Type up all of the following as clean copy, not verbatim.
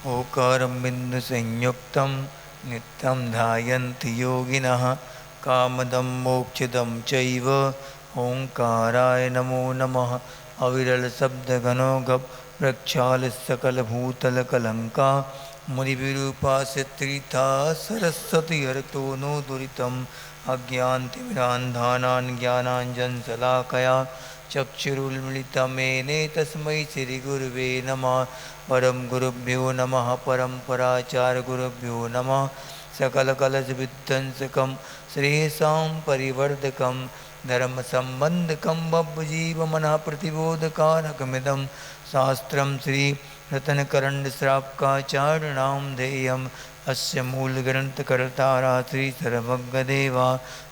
ओकारं बिन्दुसंयुक्तं नित्यं ध्यायन्ति योगिनः कामदं मोक्षदं चैव ओंकाराय नमो नमः। अविरलशब्दघनोघ प्रक्षालसकलभूतलकलङ्का मुनिविरूपास्त्रिथा सरस्वती हरतो नो दुरितम् अज्ञानतिमिरान्धानां ज्ञानाञ्जनशलाकया चक्षुरुन्मिलितमेने तस्मै श्रीगुरुवे नमः। परम गुरुभ्यो नमः। परम्पराचार्यगुरुभ्यो नमः। सकलकलशविध्वंसकं श्रेयसां परिवर्धकं धर्मसम्बन्धकं बभ्जीवमनः प्रतिबोधकारकमिदं शास्त्रं श्रीरत्नकरण्डश्रावकाचार्याणां ध्येयम् अस्य मूलग्रन्थकर्तारा श्रीसर्वज्ञदेवा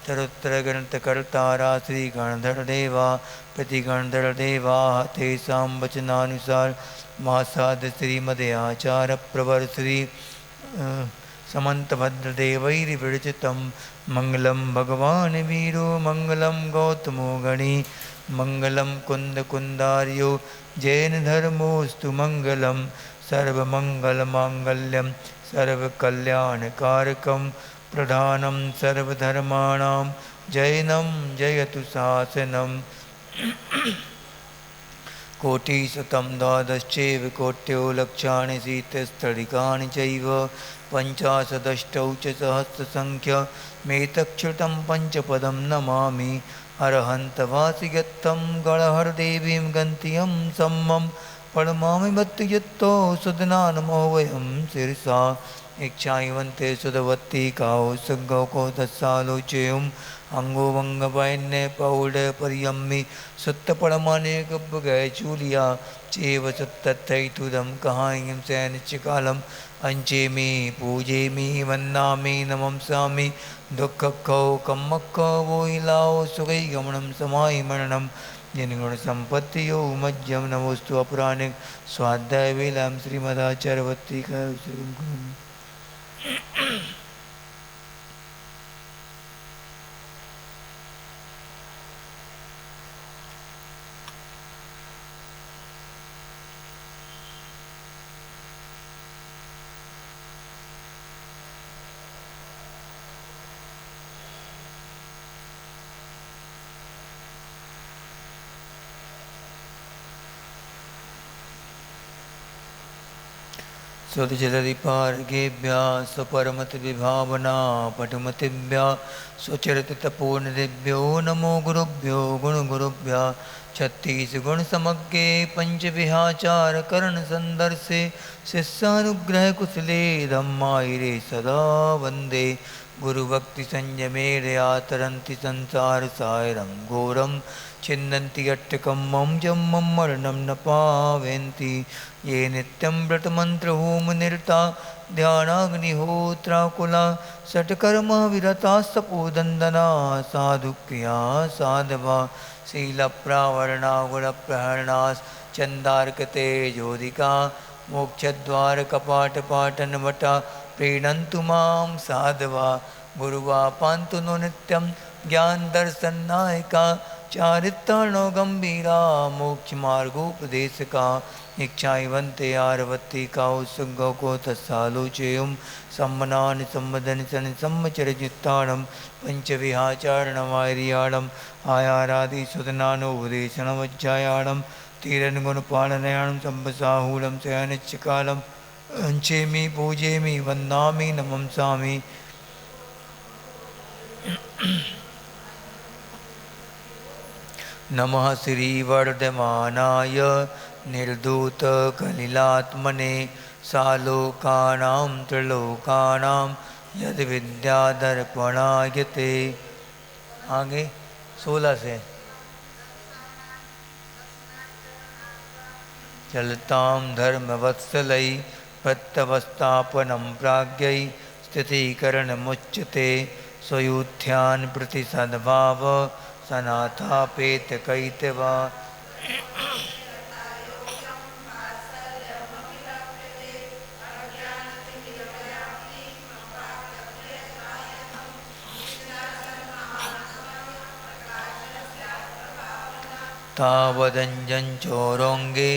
तरुत्तरग्रन्थकर्तारा श्रीगणधरदेवा प्रतिगणधरदेवाः तेषां वचनानुसार मासाद श्रीमदयाचार्यप्रवर श्री समन्तभद्रदेवैर्विरचितं मङ्गलं भगवान् वीरो मङ्गलं गौतमो गणी मङ्गलं कुन्दकुन्दार्यो जैनधर्मोऽस्तु मङ्गलं सर्वमङ्गलमाङ्गल्यं सर्वकल्याणकारकं प्रधानं सर्वधर्माणां जैनं जयतु शासनं। कोटिशतं द्वादश्चैव कोट्यो लक्षाणि शीतस्थलिकानि चैव पञ्चाशदष्टौ च सहस्रसङ्ख्यमेतच्छ्रुतं पञ्चपदं नमामि। अरहन्तवासिगत्तं गणहरदेवीं गन्त्यं सम्मं परमामि मत्तयुक्तो सुदनानमो वयं शिरसा इच्छावन्ते सुधवत्ती काओ सुगौको तत्सालोचेयम् अंगोवंगवैन्य पौडपर्यम्मि सुत्तपरमानेकगैचूलिया चेव सुत्तथैतुदं कहायं सैनिच्यकालम् अंचेमि पूजेमि वन्दामि नमंसामि दुःखखौ कम्मखौ वोहिलाओ सुखैगमनं समाहिमरणं जनगुणसम्पत्तियो मज्जं नमोस्तु अपराणिक स्वाध्यायवेलां श्रीमदाचार्यवत्ती स्वदचरिपार्घेभ्यः स्वपरमतिविभावना पटुमतिभ्यः स्वचरिततपोनिधिभ्यो नमो गुरुभ्यो गुणगुरुभ्यः। छत्तीसगुणसमग्रे पञ्चविहाचारकरणसन्दर्शे शिष्यानुग्रहकुशले धम्मायिरे सदा वन्दे गुरुभक्तिसंयमेरया तरन्ति संसारसागरं घोरं छिन्दन्ति अट्टकं मम जम्मं मरणं न पावयन्ति ये नित्यं व्रतमन्त्रहोमनिरता ध्यानाग्निहोत्राकुला षट्कर्मा विरतास्तपोदन्दना साधुक्रिया साधवा शीलप्रावरणा गुणप्रहरणास् चन्दार्कतेजोदिका मोक्षद्वारकपाटपाटनवटा प्रीणन्तु मां साधवा गुरुवा पान्तु नो नित्यं ज्ञानदर्शननायका चारित्राणो गम्भीरा मोक्षमार्गोपदेशका इच्छावन्ते आरवत्ती काउ सुगौको तत्सालोचेयं सम्मनानि सम्मदनि शनि सम्मचरचित्ताणं पञ्चविहाचारणमार्याणम् आयारादिसुतनानोपदेशनमज्जायाणं तीरन्गुणपालनयाणं सम्पसाहूलं शयनिच्यकालम् अंचेमि पूजेमि वन्दामि नमंसामि। नमः श्रीवर्धमानाय निर्धूतकलिलात्मने सालोकानां त्रिलोकानां यद्विद्यादर्पणाय ते। आगे 16 से चलतां धर्मवत्सलै प्रत्यवस्थापनं प्राज्ञै स्थितीकरणमुच्यते स्वयुत्थ्यान् प्रति सद्भाव सनाथापेतकैतवा। तावदञ्जञ्चोरोङ्गे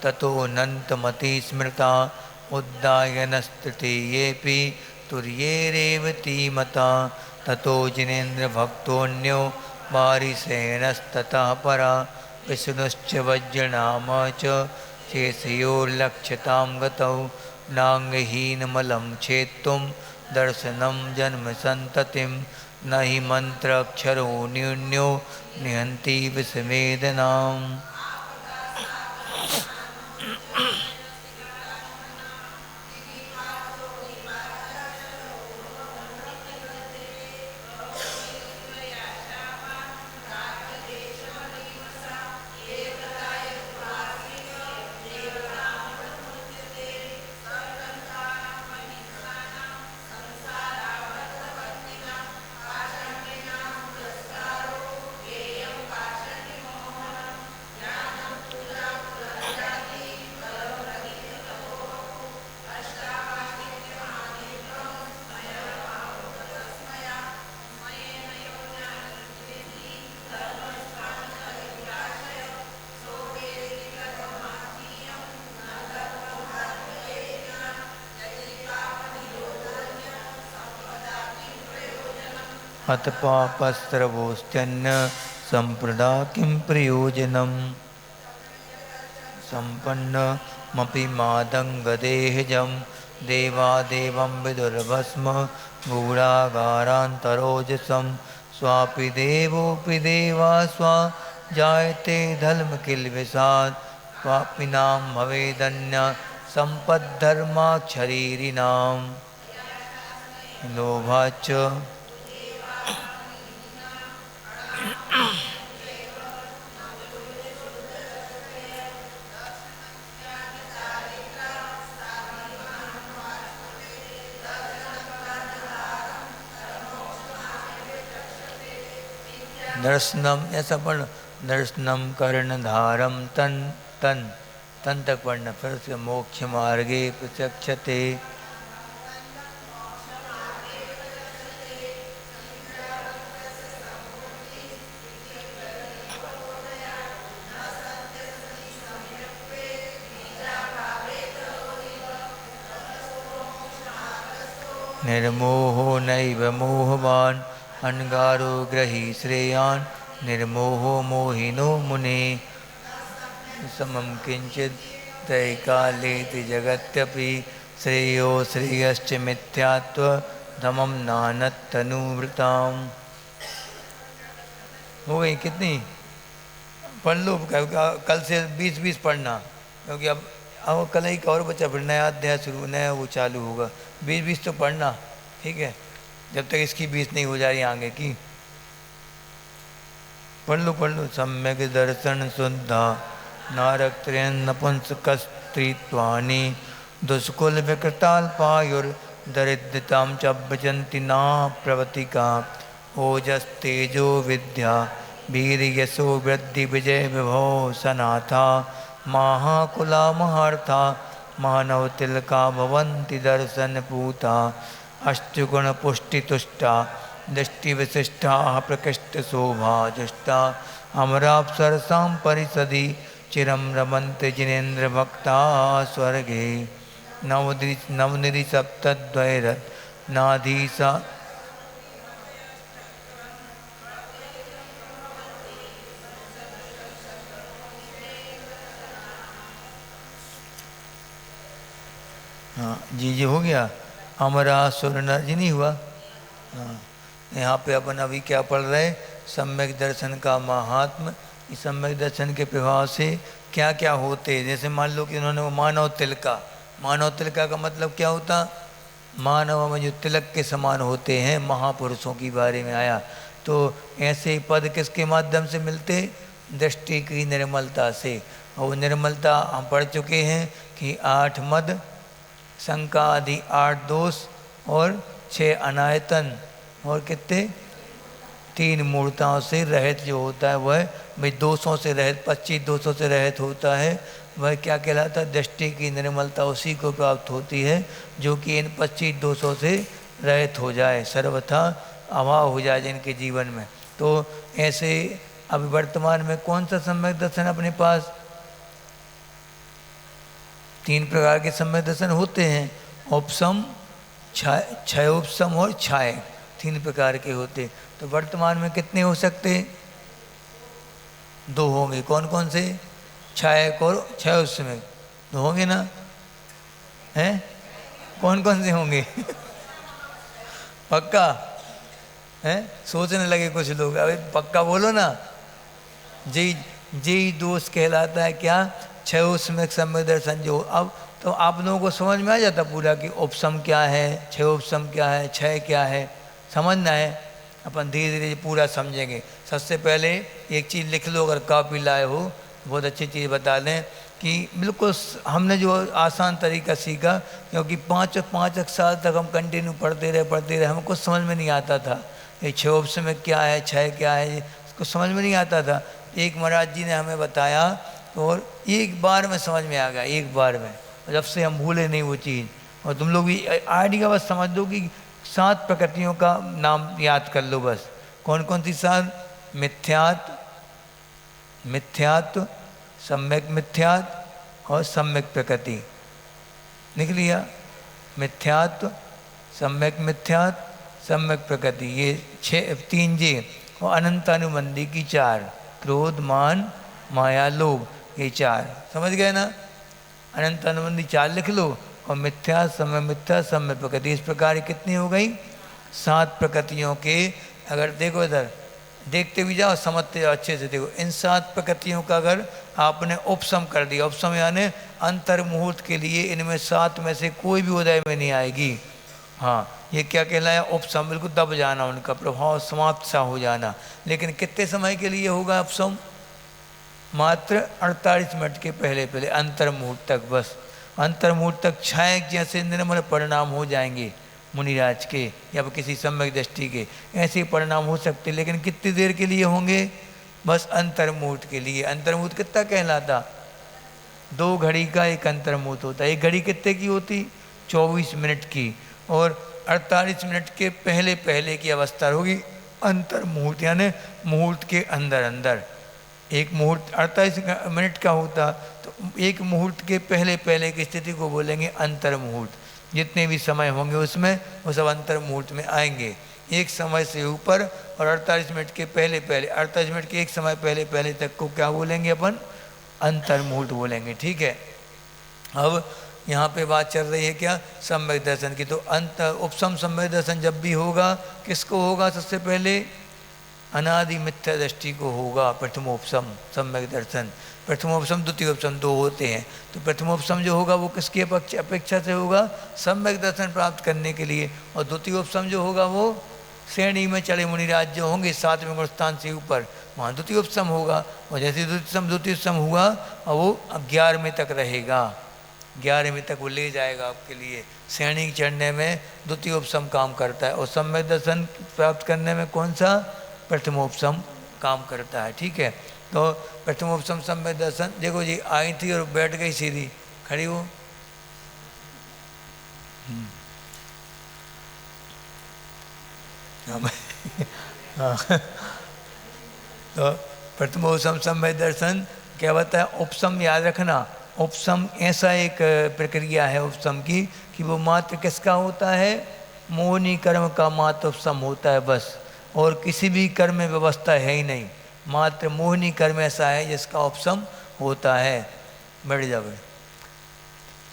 ततोऽनन्तमति स्मृता उद्दायनस्तृतीयेऽपि तुर्येरेवती मता ततो जिनेन्द्रभक्तोऽन्यो वारिसेनस्ततः परा विष्णुश्च वज्रनाम च शेषयोर्लक्ष्यतां गतौ नाङ्गहीनमलं छेत्तुं दर्शनं जन्मसन्ततिं न हि मन्त्राक्षरो न्यून्यो निहन्ति विषवेदनाम्। हतपापस्रवोऽस्त्यन्न सम्प्रदा किं प्रयोजनम्। सम्पन्नमपि मादङ्गदेहजं देवादेवं विदुर्भस्म गूढागारान्तरोजसं स्वापि देवोऽपि देवा स्वा जायते धर्मकिल्बिषात् स्वापिनां भवेदन्य सम्पद्धर्माक्षरीरिणां लोभाच्च दर्शनम ऐसा पढ़ दर्शनम कर्णधारम तन तन तन तक पढ़ना फिर उसके मोक्ष मार्गे प्रत्यक्षते। निर्मोहो नैव मोहवान् अनगारो ग्रही श्रेयान् निर्मोहो मोहिनो मुने समं किंचित त्रैकालेति जगत्यपि श्रेयो श्रेयश्च मिथ्यात्व धमम नानतनुवृताम। हो गई कितनी पढ़ लो, कल से 20-20 पढ़ना, क्योंकि अब कल ही का और बच्चा फिर नया अध्याय शुरू नया वो चालू होगा। 20-20 तो पढ़ना, ठीक है, जब तक इसकी 20 नहीं हो जा रही आगे की। पढ़ लो सम्यक दर्शन शुद्धा नारक्त्रयन नपुंसकस्त्रीत्वानि दुष्कुल विकृताल्पायुर्दरिद्रतां च भजन्ति ना प्रवतिका ओजस्तेजो विद्या वीर्यशो वृद्धि विजय विभो सनाथा महाकुला महार्था मानव तिलका भवन्ति दर्शन पूता अष्टगुण पुष्टि तुष्टा दृष्टि विशिष्टा प्रकृष्ट शोभा जुष्टा अमराप्सरसां परिषदि चिरं रमन्ते जिनेन्द्र भक्ता स्वर्गे नवनिधि सप्तद्वैरत् नाधीसा हाँ जी हो गया। अमरासुर नर जी नहीं हुआ। हाँ यहाँ पे अपन अभी क्या पढ़ रहे, सम्यक दर्शन का महात्म। इस सम्यक दर्शन के प्रभाव से क्या क्या होते, जैसे मान लो कि उन्होंने वो मानव तिलका का मतलब क्या होता, मानव में जो तिलक के समान होते हैं महापुरुषों के बारे में आया। तो ऐसे पद किसके माध्यम से मिलते, दृष्टि की निर्मलता से। और निर्मलता हम पढ़ चुके हैं कि 8 मद शंका आदि 8 दोष और 6 अनायतन और कितने 3 मूर्ताओं से रहित जो होता है वह भाई दोषों से रहित 25 दोषों से रहित होता है। वह क्या कहलाता है, दृष्टि की निर्मलता उसी को प्राप्त होती है जो कि इन 25 दोषों से रहित हो जाए, सर्वथा अभाव हो जाए जिनके जीवन में। तो ऐसे अभी वर्तमान में कौन सा सम्यक दर्शन अपने पास, तीन प्रकार के सम्यक दर्शन होते हैं, उपसम, क्षय उपसम और छाय, तीन प्रकार के होते। तो वर्तमान में कितने हो सकते? दो होंगे। कौन कौन से? छायक और क्षय उपसम, दो होंगे ना? हैं? कौन कौन से होंगे? पक्का है? सोचने लगे कुछ लोग, अभी पक्का बोलो ना। जी जी दोष कहलाता है क्या? क्षय उपसम सम्यक दर्शन जो। अब तो आप लोगों को समझ में आ जाता पूरा कि उपसम क्या है, क्षय उपसम क्या है, क्षय क्या है, समझना है। अपन धीरे धीरे पूरा समझेंगे। सबसे पहले एक चीज़ लिख लो, अगर कॉपी लाए हो बहुत अच्छी चीज़ बता दें कि बिल्कुल हमने जो आसान तरीका सीखा, क्योंकि पाँच साल तक हम कंटिन्यू पढ़ते रहे, हमको कुछ समझ में नहीं आता था ये क्षय उपसम क्या है, क्षय क्या है, इसको समझ में नहीं आता था। एक महाराज जी ने हमें बताया और एक बार में समझ में आ गया, एक बार में। जब से हम भूले नहीं वो चीज़। और तुम लोग भी आइडिया बस समझ दो कि 7 प्रकृतियों का नाम याद कर लो बस। कौन कौन सी 7? मिथ्यात्व, सम्यक मिथ्यात्व और सम्यक प्रकृति। लिख लिया? मिथ्यात्व, सम्यक मिथ्यात्व, सम्यक प्रकृति, ये 3 जी। और अनंतानुबंधी की 4, क्रोध, मान, माया, लोभ, ये 4। समझ गए ना? अनंतानुबंधी 4 लिख लो। और मिथ्या, सम्यक मिथ्या, सम्यक प्रकृति, इस प्रकार कितनी हो गई? 7 प्रकृतियों के। अगर देखो इधर देखते भी जाओ, समझते जाओ, अच्छे से देखो। इन 7 प्रकृतियों का अगर आपने उपसम कर दिया, उपसम यानी अंतर मुहूर्त के लिए इनमें 7 में से कोई भी उदय में नहीं आएगी। हाँ, ये क्या कहलाया? उपसम, बिल्कुल दब जाना, उनका प्रभाव समाप्त सा हो जाना। लेकिन कितने समय के लिए होगा उपसम? मात्र 48 मिनट के पहले पहले, अंतर मुहूर्त तक, बस अंतर मुहूर्त तक छाया जैसे निर्मल परिणाम हो जाएंगे मुनिराज के या किसी सम्यक दृष्टि के, ऐसे परिणाम हो सकते। लेकिन कितनी देर के लिए होंगे? बस अंतर मुहूर्त के लिए। अंतर मुहूर्त कितना कहलाता? 2 घड़ी का एक अंतर मुहूर्त होता है। एक घड़ी कितने की होती? 24 मिनट की। और 48 मिनट के पहले पहले की अवस्था होगी अंतर मुहूर्त, यानी मुहूर्त के अंदर अंदर। एक मुहूर्त 48 मिनट का होता, तो एक मुहूर्त के पहले पहले की स्थिति को बोलेंगे अंतर मुहूर्त। जितने भी समय होंगे उसमें वो सब अंतर मुहूर्त में आएंगे। एक समय से ऊपर और 48 मिनट के पहले पहले, 48 मिनट के एक समय पहले पहले तक को क्या बोलेंगे अपन? अंतर मुहूर्त बोलेंगे। ठीक है। अब यहाँ पे बात चल रही है क्या? सम्यक दर्शन की। तो उपसम सम्यक दर्शन जब भी होगा, किसको होगा? सबसे पहले अनादि मिथ्या दृष्टि को होगा प्रथमोपसम सम्यक दर्शन। प्रथमोपसम द्वितीयोपसम 2 होते हैं। तो प्रथमोपसम जो होगा वो किसकी अपेक्षा से होगा? सम्यक दर्शन प्राप्त करने के लिए। और द्वितीयोपसम जो होगा वो श्रेणी में चढ़े मुनिराज जो होंगे 7वें गुण स्थान से ऊपर, वहाँ द्वितीयोपसम होगा। और जैसे द्वितीयोपसम हुआ और वो 11वें तक रहेगा, 11वें तक वो ले जाएगा आपके लिए। श्रेणी चढ़ने में द्वितीयोपसम काम करता है और सम्यक दर्शन प्राप्त करने में कौन सा? प्रथमोपसम काम करता है। ठीक है। तो प्रथमोपसम सम्यक दर्शन, देखो जी आई थी और बैठ गई सीधी, खड़ी हो। तो प्रथमोपसम सम्यक दर्शन क्या बताया? उपसम याद रखना। उपसम ऐसा एक प्रक्रिया है उपसम की कि वो मात्र किसका होता है? मोहनी कर्म का मात्र उपसम होता है बस। और किसी भी कर्म में व्यवस्था है ही नहीं, मात्र मोहनी कर्म ऐसा है जिसका उपसम होता है। बढ़ जाओ।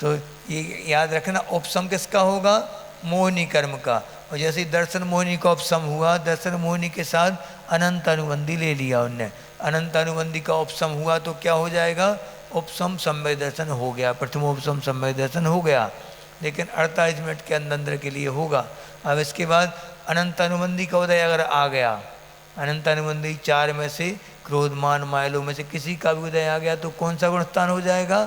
तो ये याद रखना, उपसम किसका होगा? मोहनी कर्म का। और जैसे ही दर्शन मोहनी का उपसम हुआ, दर्शन मोहनी के साथ अनंत अनुबंधी ले लिया उनने, अनंत अनुबंधी का उपसम हुआ तो क्या हो जाएगा? उपसम सम्यक दर्शन हो गया, प्रथमोपसम सम्यक दर्शन हो गया। लेकिन 48 मिनट के अंदर के लिए होगा। अब इसके बाद अनंत अनुबंधी का उदय अगर आ गया, अनंत अनुबंधी 4 में से क्रोध मान मायलो में से किसी का भी उदय आ गया तो कौन सा गुण स्थान हो जाएगा?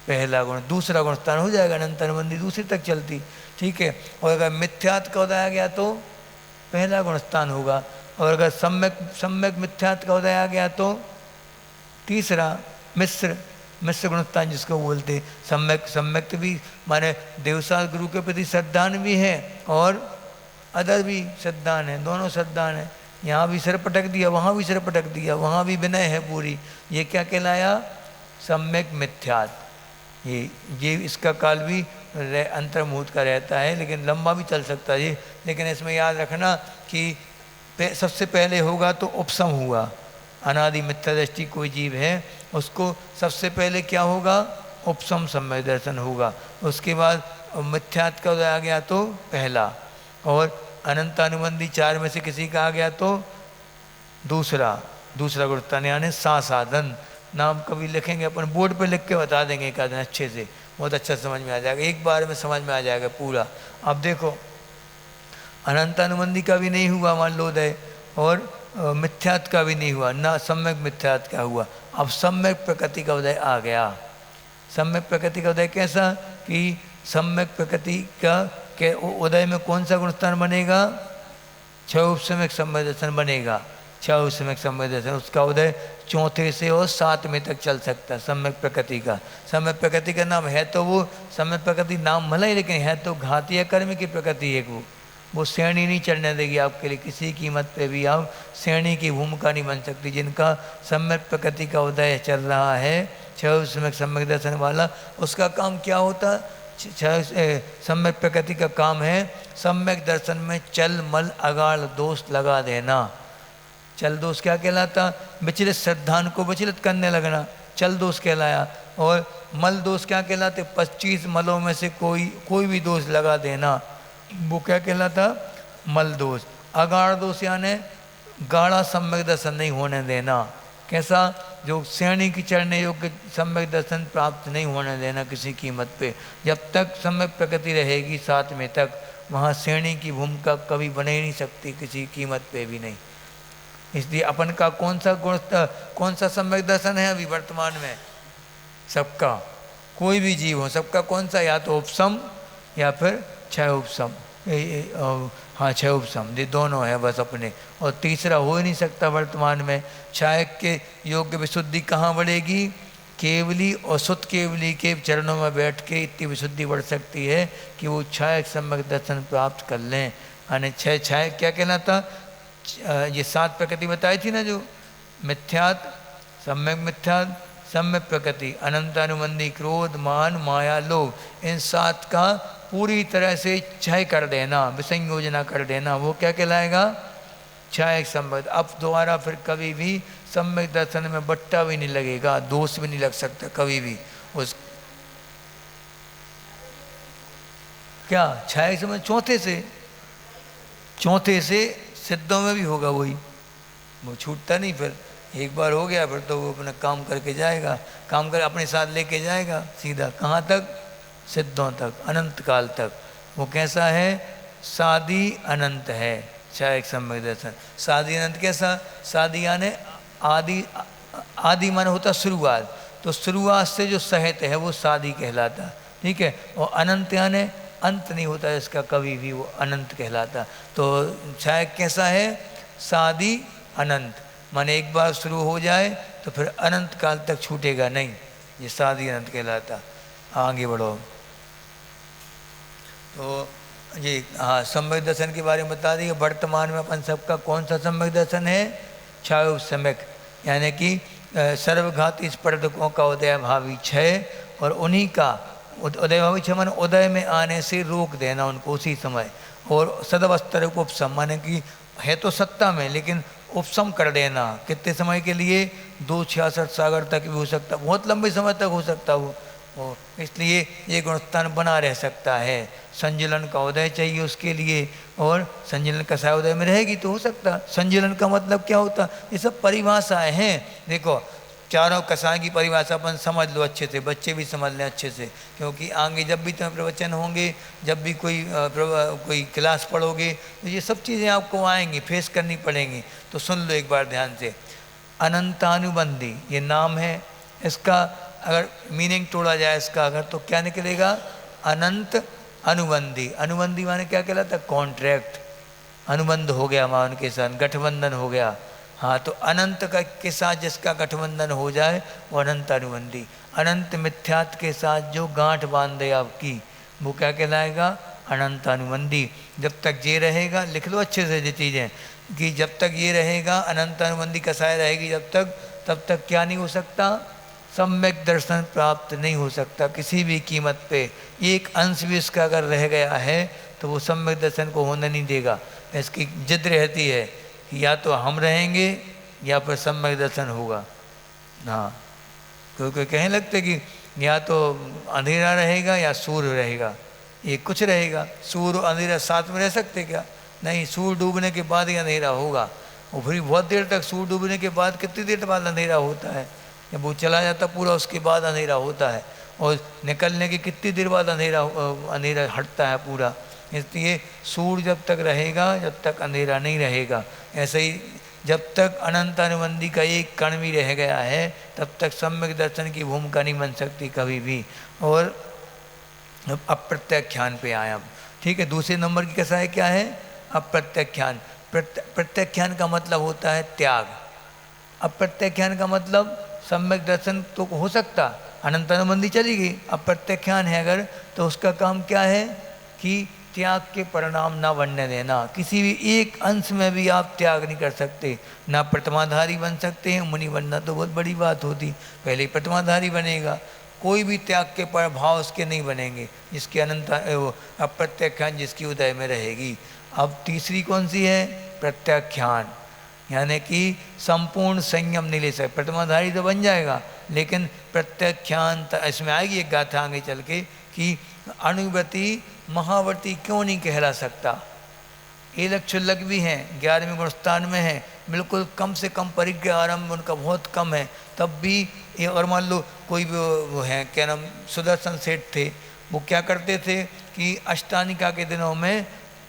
पहला गुण। दूसरा गुण स्थान हो जाएगा, अनंत अनुबंधी दूसरी तक चलती। ठीक है। और अगर मिथ्यात्व का उदय आ गया तो पहला गुण स्थान होगा। और अगर सम्यक मिथ्यात्व का उदय आ गया तो तीसरा मिश्र गुणस्थान जिसको बोलते। सम्यक भी माने देवसार गुरु के प्रति श्रद्धान भी है और अदर भी श्रद्धान है, दोनों श्रद्धान है। यहाँ भी सिर पटक दिया, वहाँ भी सिर पटक दिया, वहाँ भी विनय है पूरी। ये क्या कहलाया? सम्यक मिथ्यात। ये इसका काल भी अंतर्मुहूर्त का रहता है, लेकिन लंबा भी चल सकता है ये। लेकिन इसमें याद रखना कि सबसे पहले होगा तो उपसम हुआ। अनादि मिथ्या दृष्टि कोई जीव है उसको सबसे पहले क्या होगा, उपसम सम्यक दर्शन होगा। उसके बाद मिथ्यात का उदय आ गया तो पहला, और अनंतानुबंधी चार में से किसी का आ गया तो दूसरा गुरुत्वान यानी साधन। नाम कभी लिखेंगे अपन बोर्ड पे लिख के बता देंगे एक आध दिन अच्छे से, बहुत अच्छा समझ में आ जाएगा, एक बार में समझ में आ जाएगा पूरा। अब देखो अनंतानुबंधी का भी नहीं हुआ मान लो उदय, और मिथ्यात का भी नहीं हुआ ना, सम्यक मिथ्यात का हुआ। अब सम्यक प्रकृति का उदय आ गया। सम्यक प्रकृति का उदय कैसा कि सम्यक प्रकृति का के उदय में कौन सा गुणस्थान बनेगा, छह उपसम्यक सम्यक दर्शन बनेगा। छह उपसम्यक सम्यक दर्शन उसका उदय चौथे से और सातवें तक चल सकता है। सम्यक प्रकृति का, सम्यक प्रकृति का नाम है तो वो सम्यक प्रकृति नाम भला ही, लेकिन है तो घातीय कर्म की प्रकृति एक वो श्रेणी नहीं चढ़ने देगी आपके लिए, किसी कीमत पे भी आप श्रेणी की भूमिका नहीं बन सकती। जिनका सम्यक प्रकृति का उदय चल रहा है, छह सम्यक सम्यक दर्शन वाला, उसका काम क्या होता, सम्यक प्रकृति का काम है सम्यक दर्शन में चल मल अगाड़ दोष लगा देना। चल दोष क्या कहलाता, विचलित श्रद्धान को विचलित करने लगना, चल दोष कहलाया। और मल दोष क्या कहलाते, 25 मलों में से कोई भी दोष लगा देना, वो क्या कहलाता, मल दोष। अगाढ़ दोष यानी गाढ़ा सम्यक दर्शन नहीं होने देना। कैसा, जो श्रेणी की चढ़ने योग्य सम्यक दर्शन प्राप्त नहीं होने देना किसी कीमत पे। जब तक सम्यक प्रकृति रहेगी साथ में तक, वहाँ श्रेणी की भूमिका कभी बन ही नहीं सकती किसी कीमत पे भी नहीं। इसलिए अपन का कौन सा सम्यक दर्शन है अभी वर्तमान में, सबका, कोई भी जीव हो सबका कौन सा, या तो उपसम या फिर छह उपसम, हाँ छह उपसम, ये दोनों है बस अपने, और तीसरा हो ही नहीं सकता वर्तमान में। छाय के योग्य विशुद्धि कहाँ बढ़ेगी, केवली और शुद्ध केवली के चरणों में बैठ के इतनी विशुद्धि बढ़ सकती है कि वो छाय सम्यक दर्शन प्राप्त कर लें। यानी छह छाय क्या कहलाता, ये 7 प्रकृति बताई थी ना, जो मिथ्यात, सम्यक मिथ्यात, सम्यक प्रकृति, अनंतानुबंधी, क्रोध, मान, माया, लोभ, इन 7 का पूरी तरह से क्षय कर देना, विसंयोजना कर देना, वो क्या कहलाएगा, क्षय सम्यक। अब दोबारा फिर कभी भी सम्यक दर्शन में बट्टा भी नहीं लगेगा, दोष भी नहीं लग सकता कभी भी उस, क्या क्षय समय चौथे से सिद्धों में भी होगा वही, वो छूटता नहीं। फिर एक बार हो गया फिर तो वो अपना काम करके जाएगा, काम कर अपने साथ लेके जाएगा सीधा कहाँ तक, सिद्धों तक, अनंत काल तक। वो कैसा है, सादी अनंत है, क्षय सम्यक दर्शन। सादी अनंत कैसा, सादी यानी आदि मन होता शुरुआत, तो शुरुआत से जो सहित है वो सादी कहलाता, ठीक है। और अनंत यानी अंत नहीं होता इसका कभी भी, वो अनंत कहलाता। तो क्षय कैसा है, सादी अनंत, माने एक बार शुरू हो जाए तो फिर अनंत काल तक छूटेगा नहीं, ये सादी अनंत कहलाता। आगे बढ़ो। तो ये हाँ सम्यक दर्शन के बारे में बता दिए। वर्तमान में अपन सबका कौन सा सम्यक दर्शन है, क्षय सम्यक, यानी कि सर्वघाती स्पर्धकों का उदय भावी क्षय, और उन्हीं का उदय भावी क्षय माने उदय में आने से रोक देना उनको उसी समय, और सदवस्थर को उपसम माने कि है तो सत्ता में लेकिन उपसम कर देना, कितने समय के लिए, 266 सागर तक भी हो सकता, बहुत लंबे समय तक हो सकता वो, इसलिए ये गुणस्थान बना रह सकता है। संजलन का उदय चाहिए उसके लिए, और संजलन कसाय उदय में रहेगी तो हो सकता। संजलन का मतलब क्या होता, ये सब परिभाषाएं हैं। देखो चारों कसाय की परिभाषा अपन समझ लो अच्छे से, बच्चे भी समझ लें अच्छे से, क्योंकि आगे जब भी तुम्हें प्रवचन होंगे, जब भी कोई क्लास पढ़ोगे तो ये सब चीज़ें आपको आएंगी, फेस करनी पड़ेंगी। तो सुन लो एक बार ध्यान से। अनंतानुबंधी ये नाम है, इसका अगर मीनिंग तोड़ा जाए इसका अगर, तो क्या निकलेगा, अनंत अनुबंधी। अनुबंधी माने क्या कहलाता, कॉन्ट्रैक्ट, अनुबंध हो गया मां उनके साथ, गठबंधन हो गया। हाँ, तो अनंत का के साथ जिसका गठबंधन हो जाए वो अनंत अनुबंधी। अनंत मिथ्यात के साथ जो गांठ बांध दे आपकी, वो क्या कहलाएगा, अनंत अनुबंधी। जब तक ये रहेगा, लिख लो अच्छे से ये चीज़ें, कि जब तक ये रहेगा अनंत अनुबंधी कसाय रहेगी जब तक, तब तक क्या नहीं हो सकता, सम्यक दर्शन प्राप्त नहीं हो सकता किसी भी कीमत पे। एक अंश भी इसका अगर रह गया है तो वो सम्यक दर्शन को होने नहीं देगा। इसकी जिद रहती है कि या तो हम रहेंगे या फिर सम्यक दर्शन होगा। हाँ, क्योंकि कहने लगते कि या तो अंधेरा रहेगा या सूर्य रहेगा, ये कुछ रहेगा। सूर्य अंधेरा साथ में रह सकते क्या? नहीं, सूर्य डूबने के बाद ही अंधेरा होगा। और फिर बहुत देर तक सूर्य डूबने के बाद कितनी देर बाद अंधेरा होता है? जब वो चला जाता पूरा उसके बाद अंधेरा होता है। और निकलने की कितनी देर बाद अंधेरा हटता है पूरा। इसलिए सूर्य जब तक रहेगा जब तक अंधेरा नहीं रहेगा। ऐसे ही जब तक अनंत अनुबंधी का एक कण भी रह गया है तब तक सम्यक दर्शन की भूमिका नहीं बन सकती कभी भी। और अप्रत्याख्यान पे आए अब, ठीक है। दूसरे नंबर की कैसा है, क्या है? अप्रत्याख्यान। प्रत्याख्यान का मतलब होता है त्याग। अप्रत्याख्यान का मतलब सम्यक दर्शन तो हो सकता, अनंत अनुबंधी चली गई। अप्रत्याख्यान है अगर तो उसका काम क्या है कि त्याग के परिणाम ना बनने देना। किसी भी एक अंश में भी आप त्याग नहीं कर सकते। ना प्रतिमाधारी बन सकते हैं, मुनि बनना तो बहुत बड़ी बात होती, पहले ही प्रतिमाधारी बनेगा। कोई भी त्याग के प्रभाव उसके नहीं बनेंगे जिसके अनंत अप्रत्याख्यान जिसकी उदय में रहेगी। अब तीसरी कौन सी है? प्रत्याख्यान, यानी कि संपूर्ण संयम नहीं ले सकते। प्रतिमाधारी तो बन जाएगा लेकिन प्रत्याख्यान इसमें आएगी एक गाथा आगे चल के कि अणुव्रती महावर्ती क्यों नहीं कहला सकता। एलक क्षुल्लक भी हैं, 11वें गुणस्थान में है, बिल्कुल कम से कम परिज्ञा आरंभ उनका बहुत कम है, तब भी ये। और मान लो कोई भी वो है, क्या नाम, सुदर्शन सेठ थे, वो क्या करते थे कि अष्टानिका के दिनों में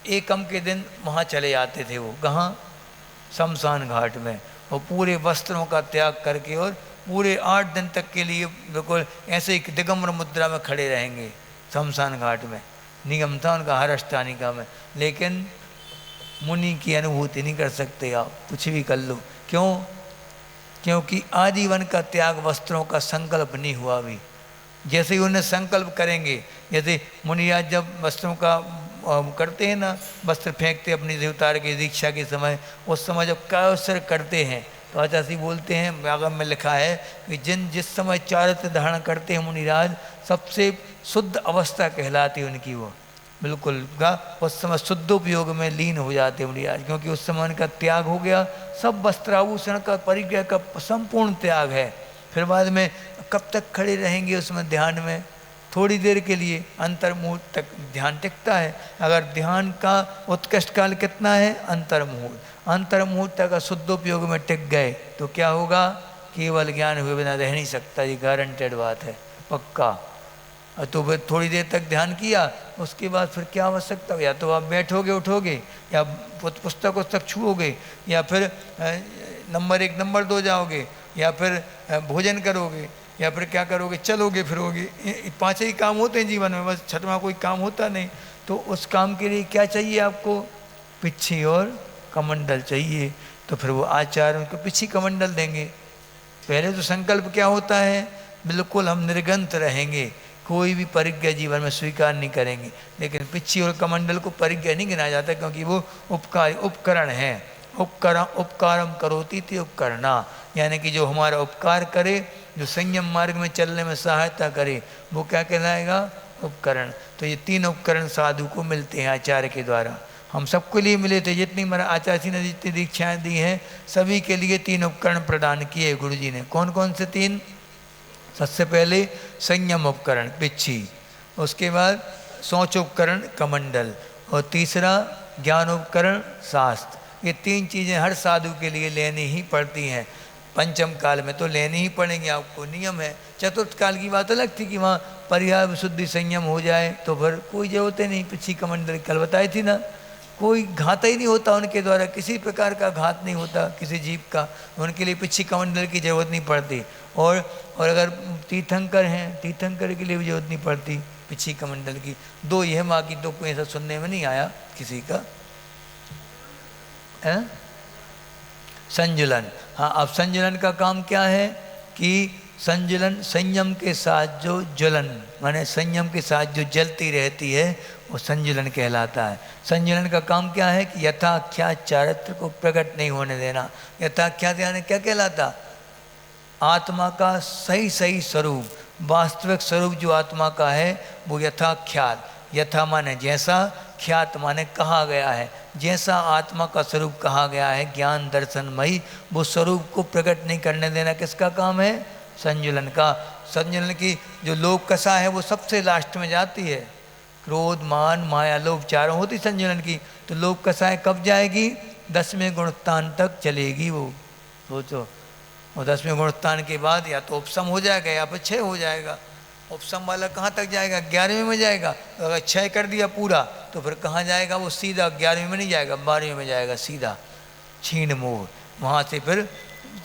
एकम के दिन वहाँ चले जाते थे। वो कहाँ? शमशान घाट में। और पूरे वस्त्रों का त्याग करके और पूरे 8 दिन तक के लिए बिल्कुल ऐसे ही दिगंबर मुद्रा में खड़े रहेंगे शमशान घाट में। नियम था उनका हर अष्टानिका में। लेकिन मुनि की अनुभूति नहीं कर सकते आप, कुछ भी कर लो। क्यों? क्योंकि आजीवन का त्याग वस्त्रों का संकल्प नहीं हुआ अभी। जैसे ही उन्हें संकल्प करेंगे, जैसे मुनिराज जब वस्त्रों का करते हैं ना, वस्त्र फेंकते अपनी देवतार की दीक्षा के समय, उस समय जब कायोत्सर्ग करते हैं तो आचार्य बोलते हैं, आगम में लिखा है कि जिस समय चारित्र धारण करते हैं मुनिराज, सबसे शुद्ध अवस्था कहलाती उनकी वो बिल्कुल का, उस समय शुद्ध उपयोग में लीन हो जाते मुनिराज, क्योंकि उस समय उनका त्याग हो गया। सब वस्त्राभूषण का परिग्रह का संपूर्ण त्याग है। फिर बाद में कब तक खड़े रहेंगे उसमें ध्यान में? थोड़ी देर के लिए, अंतर्मुहूर्त तक ध्यान टिकता है। अगर ध्यान का उत्कृष्ट काल कितना है? अंतर्मुहूर्त। अंतर्मुहूर्त तक शुद्ध उपयोग में टिक गए तो क्या होगा? केवल ज्ञान हुए बिना रह नहीं सकता, ये गारंटेड बात है, पक्का। तो फिर थोड़ी देर तक ध्यान किया, उसके बाद फिर क्या आवश्यकता? या तो आप बैठोगे उठोगे, या पुस्तक छुओगे, या फिर नंबर 1 नंबर 2 जाओगे, या फिर भोजन करोगे, या फिर क्या करोगे? चलोगे फिरोगे। 5 ही काम होते हैं जीवन में, बस 6वां कोई काम होता नहीं। तो उस काम के लिए क्या चाहिए आपको? पिच्छी और कमंडल चाहिए। तो फिर वो आचार्य उनको पिच्छी कमंडल देंगे। पहले तो संकल्प क्या होता है? बिल्कुल हम निर्गंत रहेंगे, कोई भी परिज्ञा जीवन में स्वीकार नहीं करेंगे। लेकिन पिच्छी और कमंडल को परिज्ञा नहीं गिना जाता, क्योंकि वो उपकरण है। उपकारम करोति थी उपकरणा, यानी कि जो हमारा उपकार करे, जो संयम मार्ग में चलने में सहायता करे, वो क्या कहलाएगा? उपकरण। तो ये 3 उपकरण साधु को मिलते हैं आचार्य के द्वारा। हम सबके लिए मिले थे, जितनी हमारा आचार्य जी ने जितनी दीक्षाएँ दी हैं सभी के लिए 3 उपकरण प्रदान किए गुरु जी ने। कौन कौन से 3? सबसे पहले संयम उपकरण पिच्छी, उसके बाद सोच उपकरण कमंडल, और तीसरा ज्ञान उपकरण शास्त्र। ये 3 चीज़ें हर साधु के लिए लेनी ही पड़ती हैं। पंचम काल में तो लेनी ही पड़ेंगी, आपको नियम है। चतुर्थ काल की बात अलग थी कि वहाँ पर्याय विशुद्धि संयम हो जाए तो फिर कोई जरूरत नहीं। पिच्छी कमंडल कल बताई थी ना, कोई घात ही नहीं होता उनके द्वारा, किसी प्रकार का घात नहीं होता किसी जीव का, उनके लिए पिच्छी कमंडल की जरूरत नहीं पड़ती। और अगर तीर्थंकर हैं, तीर्थंकर के लिए भी जरूरत नहीं पड़ती पिच्छी कमंडल की। 2 यह माँ की, 2 कोई ऐसा सुनने में नहीं आया किसी का। संजुलन, हाँ। अब संजुलन का काम क्या है कि संजुलन संयम के साथ जो ज्वलन, माने संयम के साथ जो जलती रहती है वो संजुलन कहलाता है। संजुलन का काम क्या है कि यथाख्यात चारित्र को प्रकट नहीं होने देना। यथाख्यात यानी क्या कहलाता? आत्मा का सही सही स्वरूप, वास्तविक स्वरूप जो आत्मा का है वो यथा ख्यात, यथा माने जैसा, ख्यात माने कहा गया है, जैसा आत्मा का स्वरूप कहा गया है ज्ञान दर्शनमयी, वो स्वरूप को प्रकट नहीं करने देना किसका काम है? संजुलन का। संजुलन की जो लोभ कसा है वो सबसे लास्ट में जाती है। क्रोध मान माया लोभ चारों होती संजुलन की, तो लोभ कसाएं कब जाएगी? 10वें गुणस्थान तक चलेगी वो। सोचो, और 10वें गुणस्थान के बाद या तो उपशम हो जाएगा या फिर क्षय हो जाएगा। उपशम वाला कहाँ तक जाएगा? 11वें में जाएगा। तो अगर क्षय कर दिया पूरा तो फिर कहाँ जाएगा वो? सीधा 11वें में नहीं जाएगा, 12वें में जाएगा सीधा, छीण मोह। वहाँ से फिर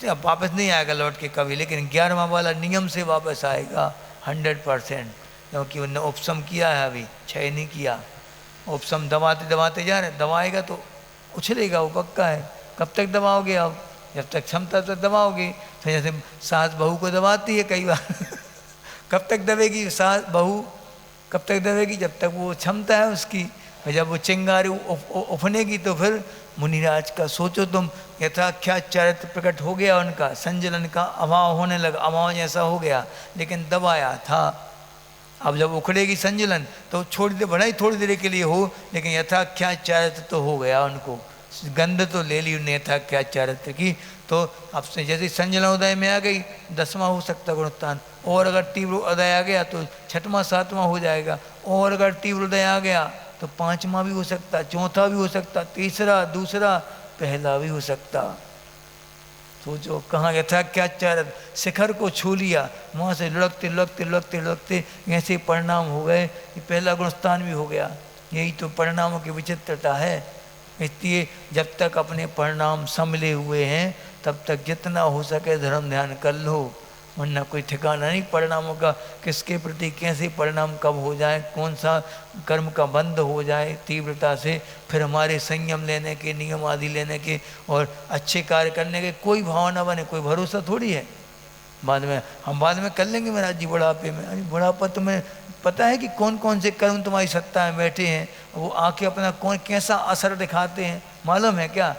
वापस नहीं आएगा लौट के कभी, लेकिन 11वां वाला नियम से वापस आएगा 100%, क्योंकि उन्होंने उपशम किया है, अभी क्षय नहीं किया। उपशम दबाते दबाते जा रहे, दबाएगा तो उछलेगा, वो पक्का है। कब तक दबाओगे आप? जब तक क्षमता तक दबाओगे। तो जैसे सास बहू को दबाती है कई बार कब तक दबेगी सास बहू? कब तक दबेगी? जब तक वो क्षमता है उसकी। और जब वो चिंगारी उफनेगी तो फिर मुनिराज का सोचो तुम, यथाख्यात चरित्र प्रकट हो गया उनका, संजलन का अभाव होने लगा, अभाव जैसा हो गया, लेकिन दबाया था। अब जब उखड़ेगी संजलन तो छोड़ दे, भले ही थोड़ी देर के लिए हो, लेकिन यथाख्यात चरित्र तो हो गया, उनको गंध तो ले ली उन्हें यथाख्यात चरित्र की। तो अब से जैसे संजलन उदय में आ गई, 10वां हो सकता गुणस्थान, और अगर तीव्र उदय आ गया तो 6वां 7वां हो जाएगा, और अगर तीव्र उदय आ गया तो 5वां भी हो सकता, 4था भी हो सकता, तीसरा, दूसरा, पहला भी हो सकता। सोचो कहाँ यथाख्यात चरित्र शिखर को छू लिया, वहाँ से लुढ़कते लुढ़कते लुढ़कते लुढ़कते ऐसे परिणाम हो गए कि पहला गुणस्थान भी हो गया। यही तो परिणामों की विचित्रता है। इसलिए जब तक अपने परिणाम संभले हुए हैं तब तक जितना हो सके धर्म ध्यान कर लो, वरना कोई ठिकाना नहीं परिणामों का, किसके प्रति कैसे परिणाम कब हो जाए, कौन सा कर्म का बंद हो जाए तीव्रता से, फिर हमारे संयम लेने के, नियम आदि लेने के और अच्छे कार्य करने के कोई भावना बने, कोई भरोसा थोड़ी है। बाद में हम बाद में कर लेंगे महाराज जी बुढ़ापे में। अरे बुढ़ापा तुम्हें पता है कि कौन कौन से कर्म तुम्हारी सत्ता में बैठे हैं, वो आके अपना कौन कैसा असर दिखाते हैं मालूम है क्या?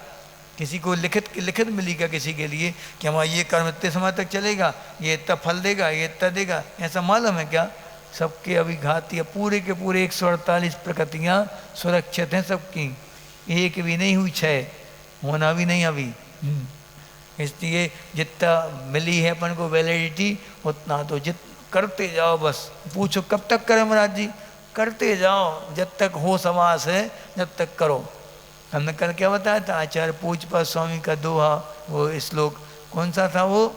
किसी को लिखित मिली क्या किसी के लिए कि हमारा ये कर्म इतने समय तक चलेगा, ये इतना फल देगा, ये इतना देगा, ऐसा मालूम है क्या? सबके अभी घाती पूरे के पूरे 148 प्रकृतियाँ सुरक्षित हैं सबकी, एक भी नहीं हुई, क्षय होना भी नहीं अभी। इसलिए जितना मिली है अपन को वैलिडिटी उतना तो करते जाओ बस। पूछो कब तक करें महाराज जी? करते जाओ जब तक हो समास है, जब तक करो। हमने कल क्या बताया था? आचार्य पूजपा स्वामी का दोहा, वो श्लोक कौन सा था वो?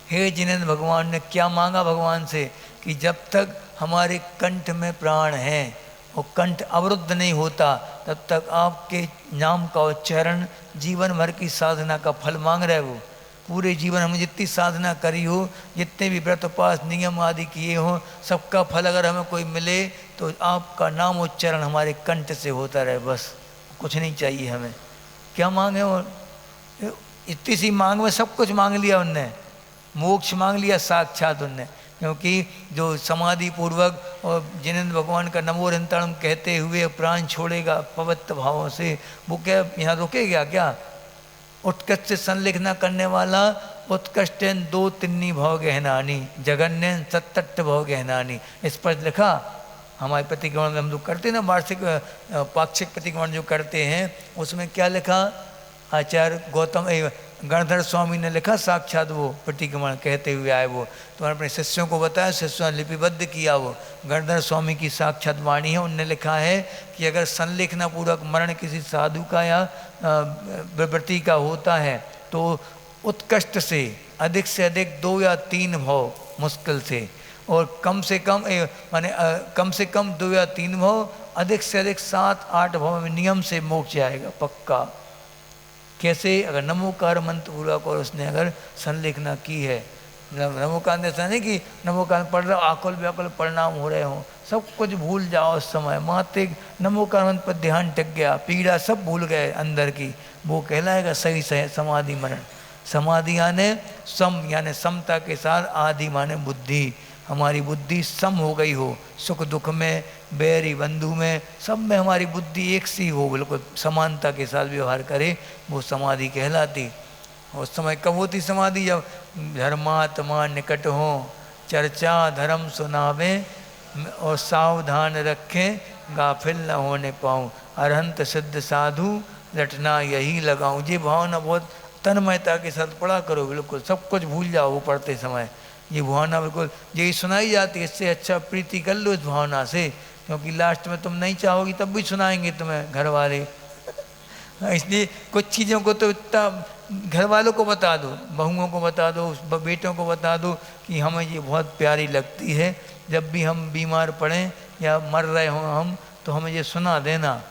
हे जिनेंद्र, भगवान ने क्या मांगा भगवान से कि जब तक हमारे कंठ में प्राण है और कंठ अवरुद्ध नहीं होता तब तक आपके नाम का उच्चारण जीवन भर की साधना का फल मांग रहे हो। पूरे जीवन हमने जितनी साधना करी हो, जितने भी व्रत उपास नियम आदि किए हो, सबका फल अगर हमें कोई मिले तो आपका नाम उच्चारण हमारे कंठ से होता रहे, बस कुछ नहीं चाहिए हमें। क्या मांगे? और इतनी सी मांग में सब कुछ मांग लिया उनने, मोक्ष मांग लिया साक्षात उनने। क्योंकि जो समाधि पूर्वक और जिनेंद्र भगवान का नमो निरंतरम कहते हुए प्राण छोड़ेगा पवित्र भावों से, वो क्या यहाँ रुकेगा क्या? उत्कृष्ट से संलेखना करने वाला उत्कृष्ट 2 तिन्नी भाव गहनानी, जगन्य सत्तट भाव गहनानी, इस पर लिखा। हमारे प्रतिक्रमण हम लोग करते हैं ना, वार्षिक पाक्षिक प्रतिक्रमण जो करते हैं, उसमें क्या लिखा? आचार्य गौतम गणधर स्वामी ने लिखा, साक्षात वो प्रतिक्रमण कहते हुए आए वो। तो अपने शिष्यों को बताया, शिष्यों ने लिपिबद्ध किया, वो गणधर स्वामी की साक्षात वाणी है। उनने लिखा है कि अगर संलेखना पूर्वक मरण किसी साधु का या व्रती का होता है तो उत्कृष्ट से अधिक 2 या 3 भाव मुश्किल से, और कम से कम माने कम से कम 2 या 3 भाव, अधिक से अधिक 7-8 भाव में नियम से मोक्ष जाएगा पक्का। कैसे? अगर नमोकार मंत्र पूर्वक और उसने अगर संलेखना की है। नमोकार ऐसा नहीं कि नमोकार पढ़ रहा आकुल व्याकुल परिणाम हो रहे हों, सब कुछ भूल जाओ उस समय, मात्र नमोकार मंत्र पर ध्यान टिक गया, पीड़ा सब भूल गए अंदर की, वो कहलाएगा सही समाधि मरण। समाधि यानी सम, यानी समता के साथ, आदि माने बुद्धि, हमारी बुद्धि सम हो गई हो, सुख दुख में, बैरी बंधु में, सब में हमारी बुद्धि एक सी हो, बिल्कुल समानता के साथ व्यवहार करे, वो समाधि कहलाती। उस समय कब होती समाधि? जब धर्मात्मा निकट हो, चर्चा धर्म सुनावे और सावधान रखें, गाफिल न होने पाऊँ, अरहंत सिद्ध साधु रटना यही लगाऊं। ये भावना बहुत तन्मयता के साथ पढ़ा करो, बिल्कुल सब कुछ भूल जाओ वो पढ़ते समय। ये भावना बिल्कुल यही सुनाई जाती है, इससे अच्छा प्रीति कर लो इस भावना से, क्योंकि लास्ट में तुम नहीं चाहोगी तब भी सुनाएंगे तुम्हें घर वाले। इसलिए कुछ चीज़ों को तो इतना घर वालों को बता दो, बहुओं को बता दो, बेटों को बता दो कि हमें ये बहुत प्यारी लगती है। जब भी हम बीमार पड़ें या मर रहे हों हम, तो हमें ये सुना देना।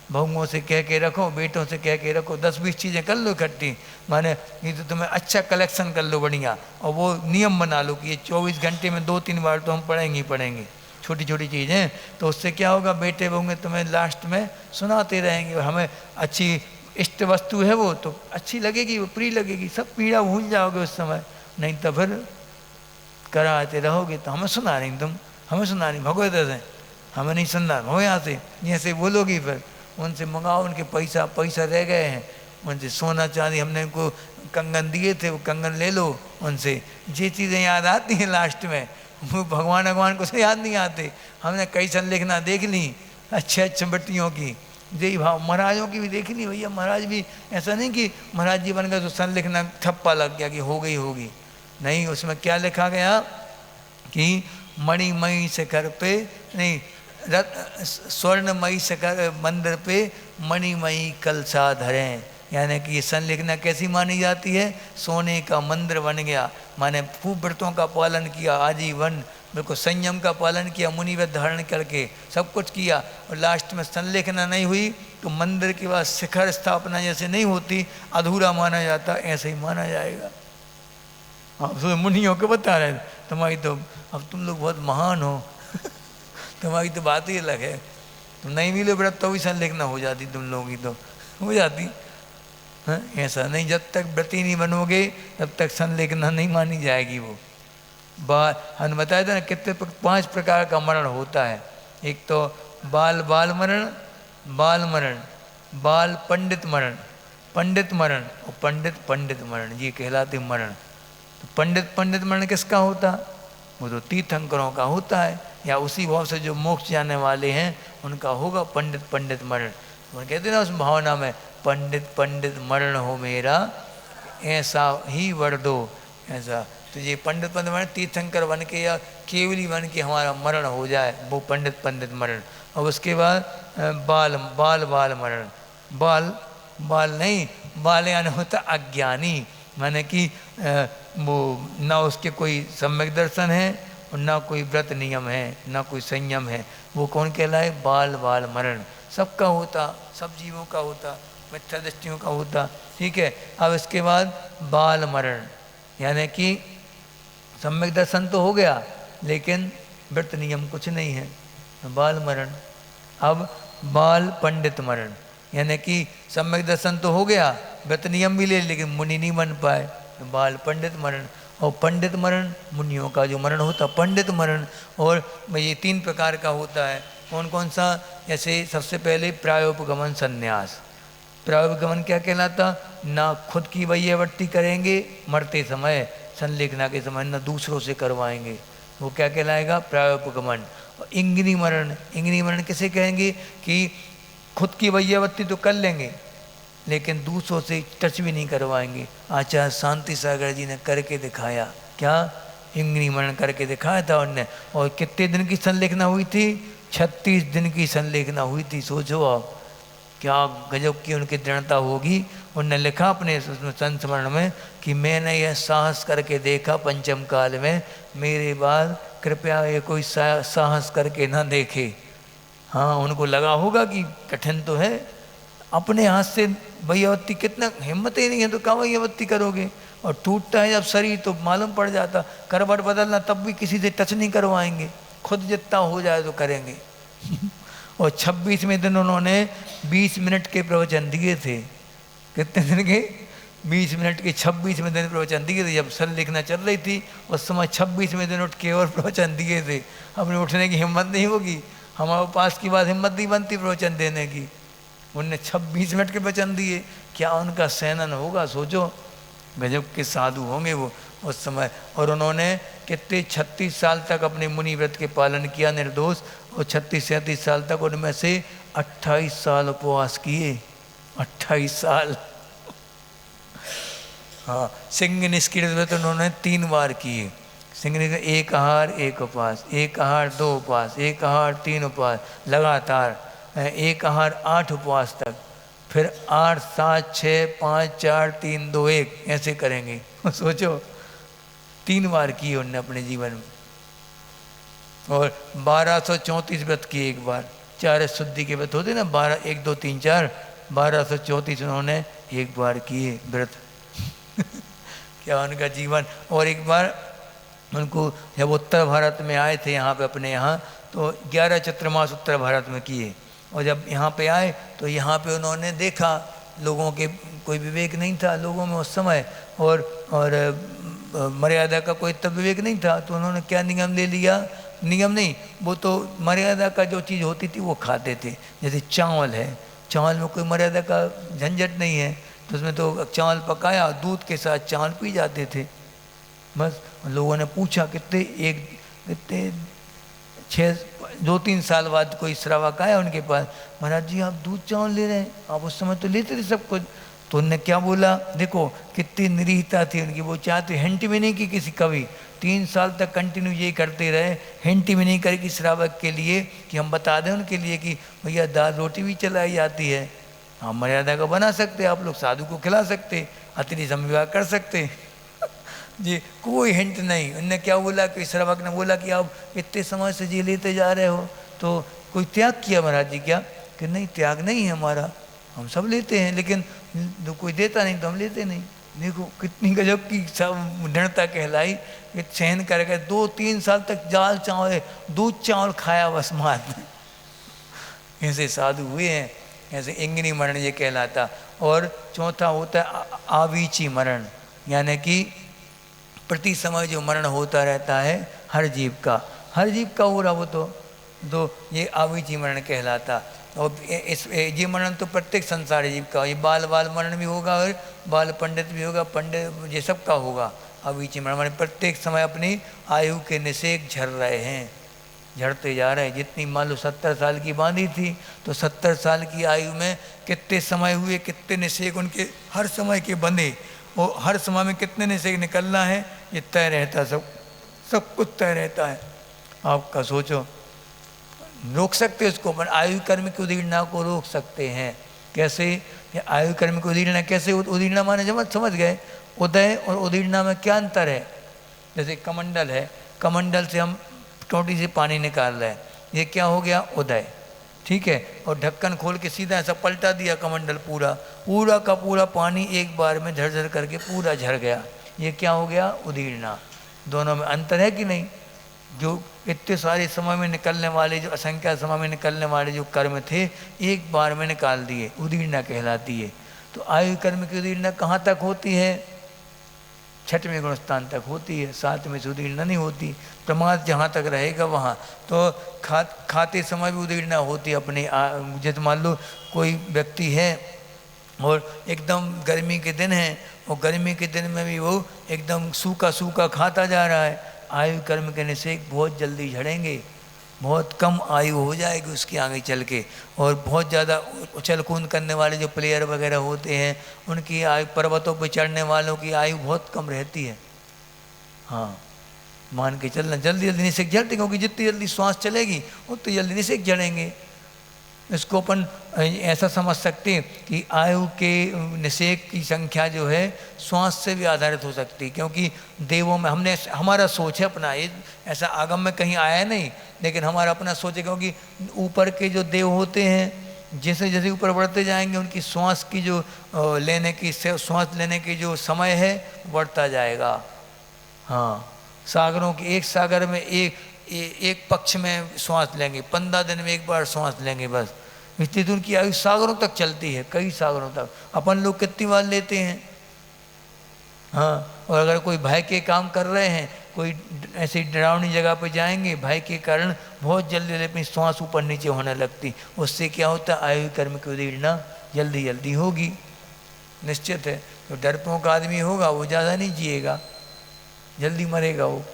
बहुओं से कह के रखो, बेटों से कह के रखो, 10-20 चीज़ें कर लो इकट्ठी, माने ये तो तुम्हें अच्छा कलेक्शन कर लो बढ़िया। और वो नियम बना लो कि ये 24 घंटे में 2-3 बार तो हम पढ़ेंगे ही पढ़ेंगे, छोटी छोटी चीज़ें। तो उससे क्या होगा, बेटे बहुएं तुम्हें लास्ट में सुनाते रहेंगे। और हमें अच्छी इष्ट वस्तु है वो तो अच्छी लगेगी, वो प्रिय लगेगी, सब पीड़ा भूल जाओगे उस समय। नहीं तो फिर कराते रहोगे तो हमें सुना नहीं, तुम हमें सुना नहीं, भगवत से हमें नहीं सुनना, हो यहाँ से जैसे बोलोगी। फिर उनसे मंगाओ, उनके पैसा रह गए हैं, उनसे सोना चांदी हमने उनको कंगन दिए थे, वो कंगन ले लो उनसे। ये चीज़ें याद आती हैं लास्ट में, वो भगवान को से याद नहीं आते। हमने कई संलेखना देख ली अच्छे बेटियों की, यही भाव महाराजों की भी देख ली। भैया महाराज भी ऐसा नहीं कि महाराज जी बन गए तो संलेखना ठप्पा लग गया कि हो गई होगी, नहीं। उसमें क्या लिखा गया कि मणिमयी शिखर पे नहीं, स्वर्णमयी शिखर मंदिर पे मणिमयी कलशा धरें। यानी कि ये संलेखना कैसी मानी जाती है, सोने का मंदिर बन गया, माने खूब व्रतों का पालन किया, आजीवन बिल्कुल संयम का पालन किया, मुनिव्रत धारण करके सब कुछ किया, और लास्ट में संलेखना नहीं हुई तो मंदिर के बाद शिखर स्थापना जैसे नहीं होती, अधूरा माना जाता, ऐसे ही माना जाएगा। आप तो मुनियों को बता रहे, तुम्हारी तो अब तुम लोग बहुत महान हो तुम्हारी तो बात ही अलग है। तुम नहीं मिले व्रत तो भी संलेखना हो जाती, तुम लोगों की तो हो जाती। हाँ, ऐसा नहीं, जब तक व्रती नहीं बनोगे तब तक संलेखना नहीं मानी जाएगी। वो हम बताया था ना कितने 5 प्रकार का मरण होता है। एक तो बाल मरण, बाल पंडित मरण और पंडित मरण, ये कहलाते मरण। तो पंडित मरण किसका होता? वो तो तीर्थंकरों का होता है, या उसी भाव से जो मोक्ष जाने वाले हैं उनका होगा पंडित मरण। वो कहते हैं ना उस भावना में, पंडित मरण हो मेरा ऐसा ही वर दो, ऐसा। तो ये पंडित मरण तीर्थंकर बन के या केवली बन के हमारा मरण हो जाए, वो पंडित मरण। और उसके बाद बाल मरण, बाल नहीं, बाल यानी होता अज्ञानी, माने कि वो ना उसके कोई सम्यक दर्शन है और ना कोई व्रत नियम है, ना कोई संयम है, वो कौन कहलाए? बाल मरण। सबका होता, सब जीवों का होता, मिथ्या दृष्टियों का होता, ठीक है। अब इसके बाद बाल मरण, यानी कि सम्यक दर्शन तो हो गया लेकिन व्रत नियम कुछ नहीं है, बाल मरण। अब बाल पंडित मरण, यानी कि सम्यक दर्शन तो हो गया, व्रत नियम भी ले लेकिन मुनि नहीं बन पाए, बाल पंडित मरण। और पंडित मरण मुनियों का जो मरण होता पंडित मरण। और ये 3 प्रकार का होता है। कौन कौन सा? जैसे सबसे पहले प्रायोपगमन संन्यास। प्रायोपगमन क्या कहलाता? ना खुद की वैयावर्ती करेंगे मरते समय, संलेखना के समय, ना दूसरों से करवाएंगे, वो क्या कहलाएगा? प्रायोपगमन। और इंगिनी मरण किसे कहेंगे? कि खुद की वैयावर्ती तो कर लेंगे लेकिन दूसरों से टच भी नहीं करवाएंगे। आचार्य शांति सागर जी ने करके दिखाया, क्या? इंगिनी मरण करके दिखाया था उनने। और कितने दिन की संलेखना हुई थी? 36 दिन की संलेखना हुई थी। सोचो आप क्या गजब की उनकी दृढ़ता होगी। उनने लिखा अपने संस्मरण में कि मैंने यह साहस करके देखा पंचम काल में, मेरे बाद कृपया ये कोई साहस करके ना देखे। हाँ, उनको लगा होगा कि कठिन तो है, अपने हाथ से वैयावर्ती, कितना हिम्मत ही नहीं है तो क्या वैयावर्ती करोगे। और टूटता है जब शरीर तो मालूम पड़ जाता, करवट बदलना तब भी किसी से टच नहीं करवाएंगे, खुद जितना हो जाए तो करेंगे। और 26वें दिन उन्होंने 20 मिनट के प्रवचन दिए थे। कितने दिन के? 20 मिनट के 26वें दिन प्रवचन दिए थे। जब संलेखना चल रही थी उस समय 26वें दिन उठ के और प्रवचन दिए थे। अपने उठने की हिम्मत नहीं होगी, हमारे पास की बात हिम्मत नहीं बनती प्रवचन देने की। उनने 26 मिनट के वचन दिए, क्या उनका सहनन होगा? सोचो गजब के साधु होंगे वो उस समय। और उन्होंने कितने 36 साल तक अपने मुनि व्रत के पालन किया निर्दोष, और 36-37 साल तक, उनमें से 28 साल उपवास किए। 28 साल। हाँ, सिंह निष्क्रिय व्रत उन्होंने 3 बार किए। सिंह ने एक आहार 1 उपवास, एक आहार 2 उपवास, एक आहार 3 उपवास लगातार, एक आहार 8 उपवास तक, फिर 8, 7, 6, 5, 4, 3, 2, 1 ऐसे करेंगे। सोचो 3 बार किए उन्होंने अपने जीवन में। और 1234 व्रत किए एक बार। 4 शुद्धि के व्रत होते ना, 12, 1, 2, 3, 4, 1234 उन्होंने एक बार किए व्रत। क्या उनका जीवन। और एक बार उनको जब उत्तर भारत में आए थे यहाँ पे अपने यहाँ, तो 11 चतुर्मास उत्तर भारत में किए। और जब यहाँ पे आए तो यहाँ पे उन्होंने देखा लोगों के कोई विवेक नहीं था लोगों में उस समय, और मर्यादा का कोई तब विवेक नहीं था। तो उन्होंने क्या नियम ले लिया, नियम नहीं, वो तो मर्यादा का जो चीज़ होती थी वो खाते थे। जैसे चावल है, चावल में कोई मर्यादा का झंझट नहीं है, तो उसमें तो चावल पकाया, दूध के साथ चावल पी जाते थे बस। लोगों ने पूछा कितने 2-3 साल बाद कोई श्रावक आया उनके पास, महाराज जी आप दूध चावल ले रहे हैं, आप उस समय तो लेते थे सब कुछ। तो उनने क्या बोला, देखो कितनी निरीहता थी उनकी, वो चाहते हिंट भी नहीं की किसी कवि। 3 साल तक कंटिन्यू ये करते रहे, हिंट भी नहीं करेगी श्रावक के लिए कि हम बता दें उनके लिए कि भैया दाल रोटी भी चलाई जाती है, हम मर्यादा को बना सकते, आप लोग साधु को खिला सकते, अतिथि समविवाह कर सकते। जी कोई हिंट नहीं। उनने क्या बोला कि श्रावक ने बोला कि आप इतने समय से जी लेते जा रहे हो, तो कोई त्याग किया महाराज जी क्या, कि नहीं त्याग नहीं है हमारा, हम सब लेते हैं, लेकिन जो कोई देता नहीं तो हम लेते नहीं। देखो कितनी गजब की सब दृढ़ता कहलाई कि सहन करके 2-3 साल तक दाल चावल दूध चावल खाया बस मात। ऐसे साधु हुए हैं, ऐसे इंगिनी मरण ये कहलाता। और चौथा होता है आवीची मरण, यानी कि प्रति समय जो मरण होता रहता है हर जीव का हो रहा, वो तो ये आवीची मरण कहलाता। और ये मरण तो प्रत्येक संसारी जीव का, ये बाल मरण भी होगा और बाल पंडित भी होगा, पंडित ये सब का होगा। अवीची मरण हमारे प्रत्येक समय अपनी आयु के निषेक झड़ रहे हैं, झड़ते जा रहे हैं। जितनी मान लो 70 साल की बांधी थी, तो 70 साल की आयु में कितने समय हुए, कितने निषेक उनके हर समय के बंधे, और हर समय में कितने निषेक निकलना है ये तय रहता, सब कुछ तय रहता है। आपका सोचो, रोक सकते उसको, पर आयु कर्म की उदीर्णा को रोक सकते हैं कैसे? आयु कर्म की उदीर्णा कैसे? उदीर्णा माने जब समझ गए, उदय और उदीर्णा में क्या अंतर है? जैसे कमंडल है, कमंडल से हम टोटी से पानी निकाल रहे हैं, ये क्या हो गया? उदय, ठीक है। और ढक्कन खोल के सीधा ऐसा पलटा दिया कमंडल, पूरा का पूरा पानी एक बार में झरझर करके पूरा झर गया, ये क्या हो गया? उदीर्णा। दोनों में अंतर है कि नहीं? जो इतने सारे समय में निकलने वाले, जो असंख्या समय में निकलने वाले जो कर्म थे, एक बार में निकाल दिए, उदीर्णा कहलाती है। तो आयु कर्म की उदीर्णा कहाँ तक होती है? 6वें गुणस्थान तक होती है, 7वें से उदीर्णा नहीं होती। प्रमाद जहाँ तक रहेगा वहाँ तो खाते समय भी उदीर्णा होती है अपने। जैसे मान लो कोई व्यक्ति है और एकदम गर्मी के दिन है, और गर्मी के दिन में भी वो एकदम सूखा खाता जा रहा है, आयु कर्म के निषेक बहुत जल्दी झड़ेंगे, बहुत कम आयु हो जाएगी उसकी आगे चल के। और बहुत ज़्यादा उछल कूद करने वाले जो प्लेयर वगैरह होते हैं, उनकी आयु, पर्वतों पर चढ़ने वालों की आयु बहुत कम रहती है। हाँ, मान के चलना, जल्दी निषेक झड़ते, क्योंकि जितनी जल्दी श्वास चलेगी उतनी जल्दी निषेक झड़ेंगे। इसको अपन ऐसा समझ सकते हैं कि आयु के निषेक की संख्या जो है श्वास से भी आधारित हो सकती है, क्योंकि देवों में हमने, हमारा सोच है अपना, ये ऐसा आगम में कहीं आया नहीं, लेकिन हमारा अपना सोच है। क्योंकि ऊपर के जो देव होते हैं, जैसे जैसे ऊपर बढ़ते जाएंगे, उनकी श्वास की जो श्वास लेने की जो समय है बढ़ता जाएगा। हाँ, सागरों के एक सागर में एक पक्ष में श्वास लेंगे, 15 दिन में एक बार श्वास लेंगे बस, इसलिए तो उनकी आयु सागरों तक चलती है, कई सागरों तक। अपन लोग कितनी बार लेते हैं? हाँ, और अगर कोई भय के काम कर रहे हैं, कोई ऐसी डरावनी जगह पर जाएंगे, भय के कारण बहुत जल्दी अपनी श्वास ऊपर नीचे होने लगती, उससे क्या होता है? आयु कर्म की उदीर्णा जल्दी होगी, निश्चित है। तो डरपोक आदमी होगा वो ज़्यादा नहीं जिएगा, जल्दी मरेगा वो।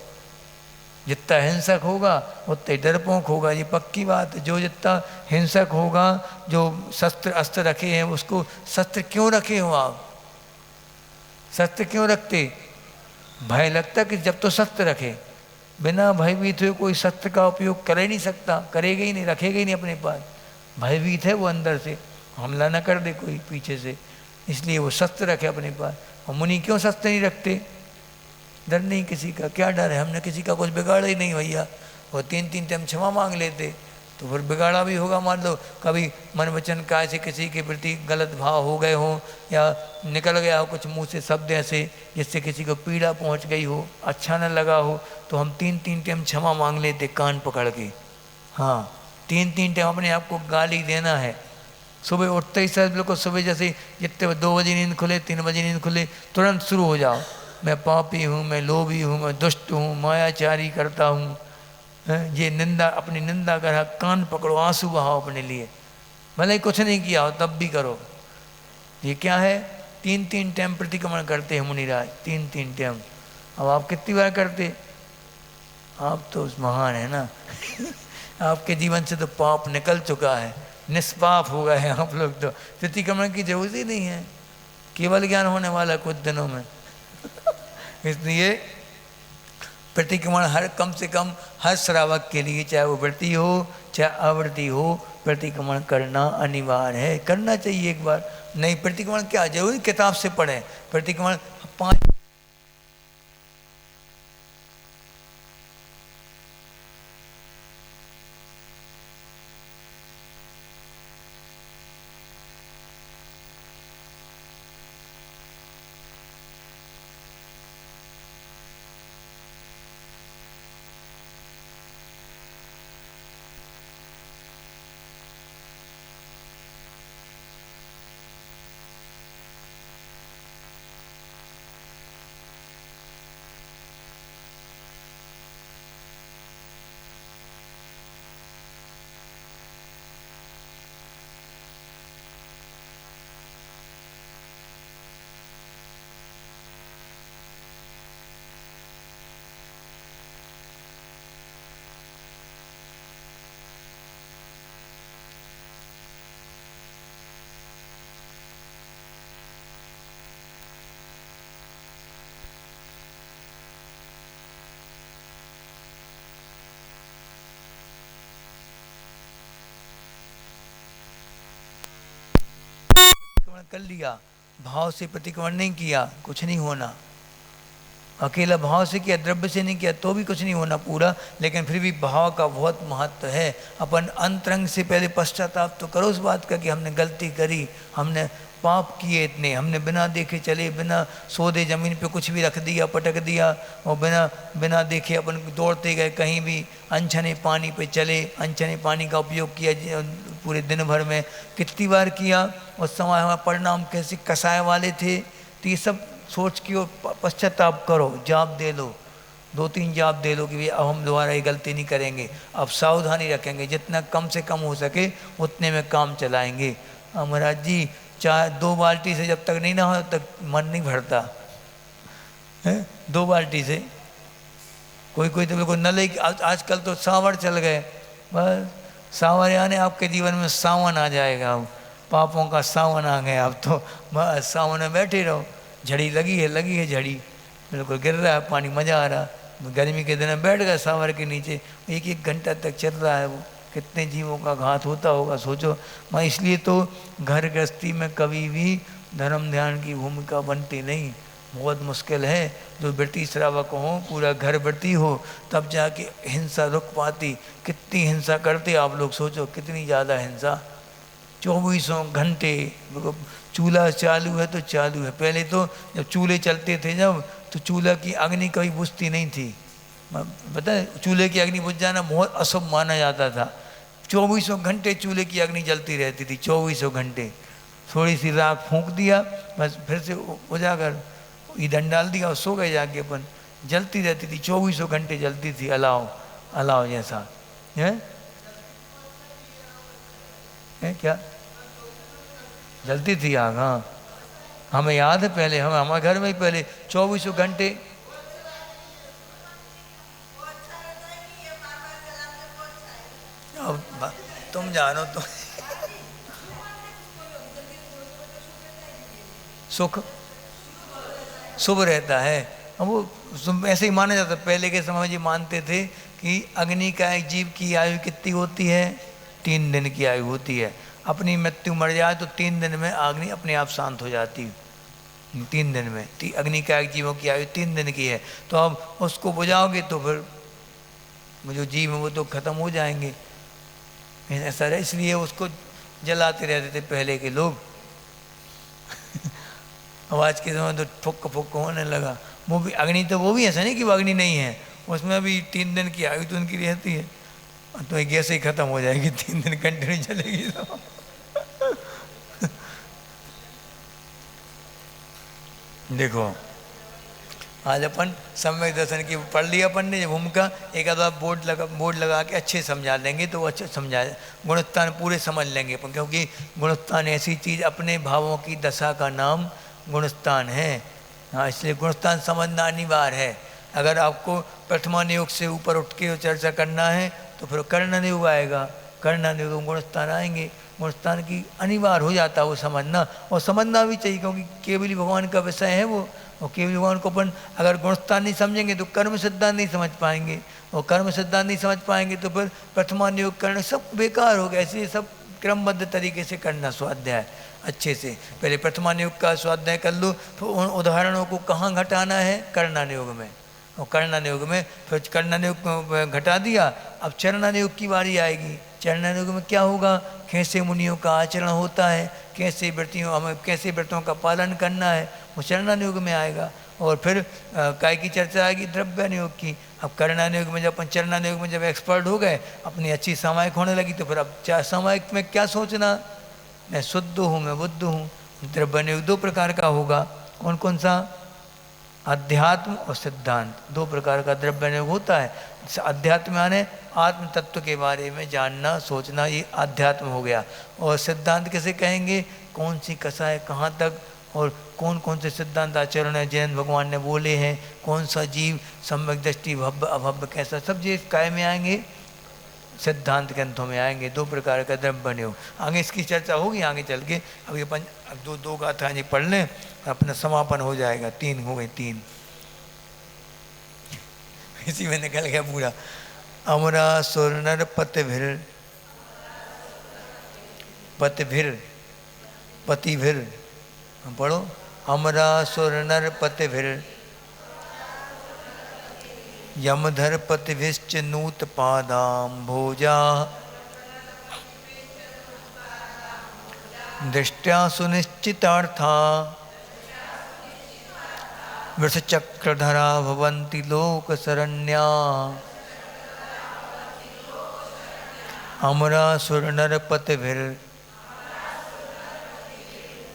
जितना हिंसक होगा उतना डरपोक होगा, ये पक्की बात है। जो जितना हिंसक होगा, जो शस्त्र अस्त्र रखे हैं, उसको शस्त्र क्यों रखे हो आप? शस्त्र क्यों रखते? भय लगता कि जब तो शस्त्र रखे, बिना भयभीत हुए कोई शस्त्र का उपयोग कर ही नहीं सकता, करेगा ही नहीं, रखेगा ही नहीं अपने पास। भयभीत है वो अंदर से, हमला न कर दे कोई पीछे से, इसलिए वो शस्त्र रखे अपने पास। और मुनि क्यों शस्त्र नहीं रखते? डर नहीं किसी का। क्या डर है? हमने किसी का कुछ बिगाड़ा ही नहीं भैया। वो 3-3 टाइम क्षमा मांग लेते तो फिर बिगाड़ा भी होगा, मान लो कभी मन वचन काय से किसी के प्रति गलत भाव हो गए हो, या निकल गया हो कुछ मुंह से शब्द ऐसे जिससे किसी को पीड़ा पहुंच गई हो, अच्छा न लगा हो, तो हम 3-3 टाइम क्षमा मांग लेते कान पकड़ के। हाँ, 3-3 टाइम अपने आप को गाली देना है। सुबह उठते ही सर बिल्कुल सुबह जैसे जितने 2 बजे नींद खुले, 3 बजे नींद खुले, तुरंत शुरू हो जाओ, मैं पापी हूँ, मैं लोभी हूँ, मैं दुष्ट हूँ, मायाचारी करता हूँ, ये निंदा, अपनी निंदा कर, कान पकड़ो, आंसू बहाओ अपने लिए, भले ही कुछ नहीं किया हो तब भी करो। ये क्या है? 3-3 टाइम प्रतिक्रमण करते हैं मुनिराज, 3-3 टाइम। अब आप कितनी बार करते? आप तो महान है ना आपके जीवन से तो पाप निकल चुका है, निष्पाप हो गए हैं आप लोग, तो प्रतिक्रमण की जरूरत ही नहीं है, केवल ज्ञान होने वाला कुछ दिनों में इसलिए प्रतिक्रमण हर कम से कम हर श्रावक के लिए, चाहे वो व्रती हो चाहे अव्रती हो, प्रतिक्रमण करना अनिवार्य है, करना चाहिए एक बार। नहीं प्रतिक्रमण क्या जरूरी किताब से पढ़ें, प्रतिक्रमण 5 कर लिया, भाव से प्रतिक्रमण नहीं किया, कुछ नहीं होना। अकेला भाव से किया, द्रव्य से नहीं किया तो भी कुछ नहीं होना पूरा, लेकिन फिर भी भाव का बहुत महत्व है। अपन अंतरंग से पहले पश्चाताप तो करो उस बात का कि हमने गलती करी, हमने पाप किए इतने, हमने बिना देखे चले, बिना सोदे जमीन पे कुछ भी रख दिया, पटक दिया, और बिना देखे अपन दौड़ते गए कहीं भी, अनछने पानी पे चले, अनछने पानी का उपयोग किया पूरे दिन भर में, कितनी बार किया, उस समय हमारे परिणाम कैसे कसाय वाले थे। तो ये सब सोच के और पश्चाताप करो, जाप दे लो, 2-3 जाप दे लो कि अब हम दोबारा ये गलती नहीं करेंगे, अब सावधानी रखेंगे, जितना कम से कम हो सके उतने में काम चलाएंगे। महाराज जी 2 बाल्टी से जब तक नहीं ना हो तब तक मन नहीं भरता है, 2 बाल्टी से कोई तो बिल्कुल न ले। आजकल तो सावर चल गए, बस सावर यानी आपके जीवन में सावन आ जाएगा, अब पापों का सावन आ गया, अब तो बस सावन में बैठे रहो, झड़ी लगी है झड़ी, बिल्कुल गिर रहा है पानी, मज़ा आ रहा। गर्मी के दिन में बैठ गए सावर के नीचे, 1-1 घंटा तक चल रहा है वो, कितने जीवों का घात होता होगा सोचो। मैं इसलिए तो घर गृहस्थी में कभी भी धर्म ध्यान की भूमिका बनती नहीं, बहुत मुश्किल है। जो व्रती श्रावक हो, पूरा घर व्रती हो, तब जाके हिंसा रुक पाती। कितनी हिंसा करते आप लोग, सोचो कितनी ज़्यादा हिंसा, 24 घंटे चूल्हा चालू है तो चालू है। पहले तो जब चूल्हे चलते थे जब, तो चूल्हा की अग्नि कभी बुझती नहीं थी, पता है, चूल्हे की अग्नि बुझ जाना बहुत अशुभ माना जाता था। 24 घंटे चूल्हे की अग्नि जलती रहती थी, 24 घंटे। थोड़ी सी राख फूंक दिया, बस फिर से उजागर ईंधन डाल दिया और सो गए जाके अपन, जलती रहती थी, 24 घंटे जलती थी, अलाव जैसा है क्या जलती थी आग। हाँ हमें याद है पहले, हम हमारे घर में ही पहले 24 घंटे। अब तुम जानो तो सुख शुभ रहता है। अब वो ऐसे ही माना जाता, पहले के समय जी मानते थे कि अग्नि का एक जीव की आयु कितनी होती है, 3 दिन की आयु होती है। अपनी मृत्यु मर जाए तो 3 दिन में अग्नि अपने आप शांत हो जाती, 3 दिन में। अग्नि का एक जीवों की आयु 3 दिन की है, तो अब उसको बुझाओगे तो फिर जो जीव है वो तो खत्म हो जाएंगे। ऐसा है, इसलिए उसको जलाते रहते थे पहले के लोग। अब आज के समय तो फुक फुक होने लगा। वो भी अग्नि, तो वो भी ऐसा नहीं कि वो अग्नि नहीं है, उसमें भी 3 दिन की आयु तो उनकी रहती है। तो एक गैस ही खत्म हो जाएगी, 3 दिन कंटिन्यू चलेगी तो। देखो आज अपन सम्यक दर्शन की पढ़ लिया अपन ने भूमिका, एक आधा बोर्ड लगा के अच्छे समझा लेंगे तो अच्छे समझा, गुणस्थान पूरे समझ लेंगे अपन, क्योंकि गुणस्थान ऐसी चीज़ अपने भावों की दशा का नाम गुणस्थान है। हाँ, इसलिए गुणस्थान समझना अनिवार्य है। अगर आपको प्रथमान योग से ऊपर उठ के चर्चा करना है तो फिर कर्ण योग आएगा, कर्ण योग गुणस्थान आएंगे। गुणस्थान की अनिवार्य हो जाता है वो समझना, और समझना भी चाहिए, क्योंकि केवल भगवान का विषय है वो। और केवल भगवान को अपन अगर गुणस्थान नहीं समझेंगे तो कर्म सिद्धांत नहीं समझ पाएंगे, और कर्म सिद्धांत नहीं समझ पाएंगे तो फिर प्रथमान योग करना सब बेकार हो गया। इसलिए सब क्रमबद्ध तरीके से करना स्वाध्याय अच्छे से। पहले प्रथमान योग का स्वाध्याय कर लो, फिर उन उदाहरणों को कहाँ घटाना है, कर्णन योग में। और कर्णन योग में फिर कर्णन योग घटा दिया, अब चरणन योग की बारी आएगी। चरणन योग में क्या होगा, कैसे मुनियों का आचरण होता है, कैसे व्रतियों हमें कैसे व्रतों का पालन करना है, वो चरणन योग में आएगा। और फिर काय की चर्चा आएगी, द्रव्यन योग की। अब कर्णन योग में जब अपन चरणन योग में जब एक्सपर्ट हो गए, अपनी अच्छी सामायिक होने लगी, तो फिर अब सामायिक में क्या सोचना, मैं शुद्ध हूँ, मैं बुद्ध हूँ। द्रव्यन योग 2 प्रकार का होगा, कौन कौन सा, अध्यात्म और सिद्धांत, 2 प्रकार का द्रव्यन योग होता है। अध्यात्म यानी आत्म तत्व के बारे में जानना सोचना, ये अध्यात्म हो गया। और सिद्धांत कैसे कहेंगे, कौन सी कसा है कहाँ तक, और कौन कौन से सिद्धांत आचरण है जैन भगवान ने बोले हैं, कौन सा जीव सम्यक दृष्टि भव्य अभव्य कैसा, सब ये काय में आएंगे, सिद्धांत ग्रंथों में आएंगे। 2 प्रकार का द्रव्यन योग, आगे इसकी चर्चा होगी आगे चल के। अब ये दो गाथाएं जी पढ़ लें, अपना समापन हो जाएगा। 3 हो गए, 3 इसी में निकल गया पूरा। अमरा सुर नर पतिभिर पतिभिर पढ़ो, अमरा सुर नर पतिभिर यमधर पतिभिश्च नूत पादाम भोजा दृष्टया सुनिश्चितार्था वृषचक्रधरा भवन्ति लोक शरण्या अमरा सुर नर पतिभिर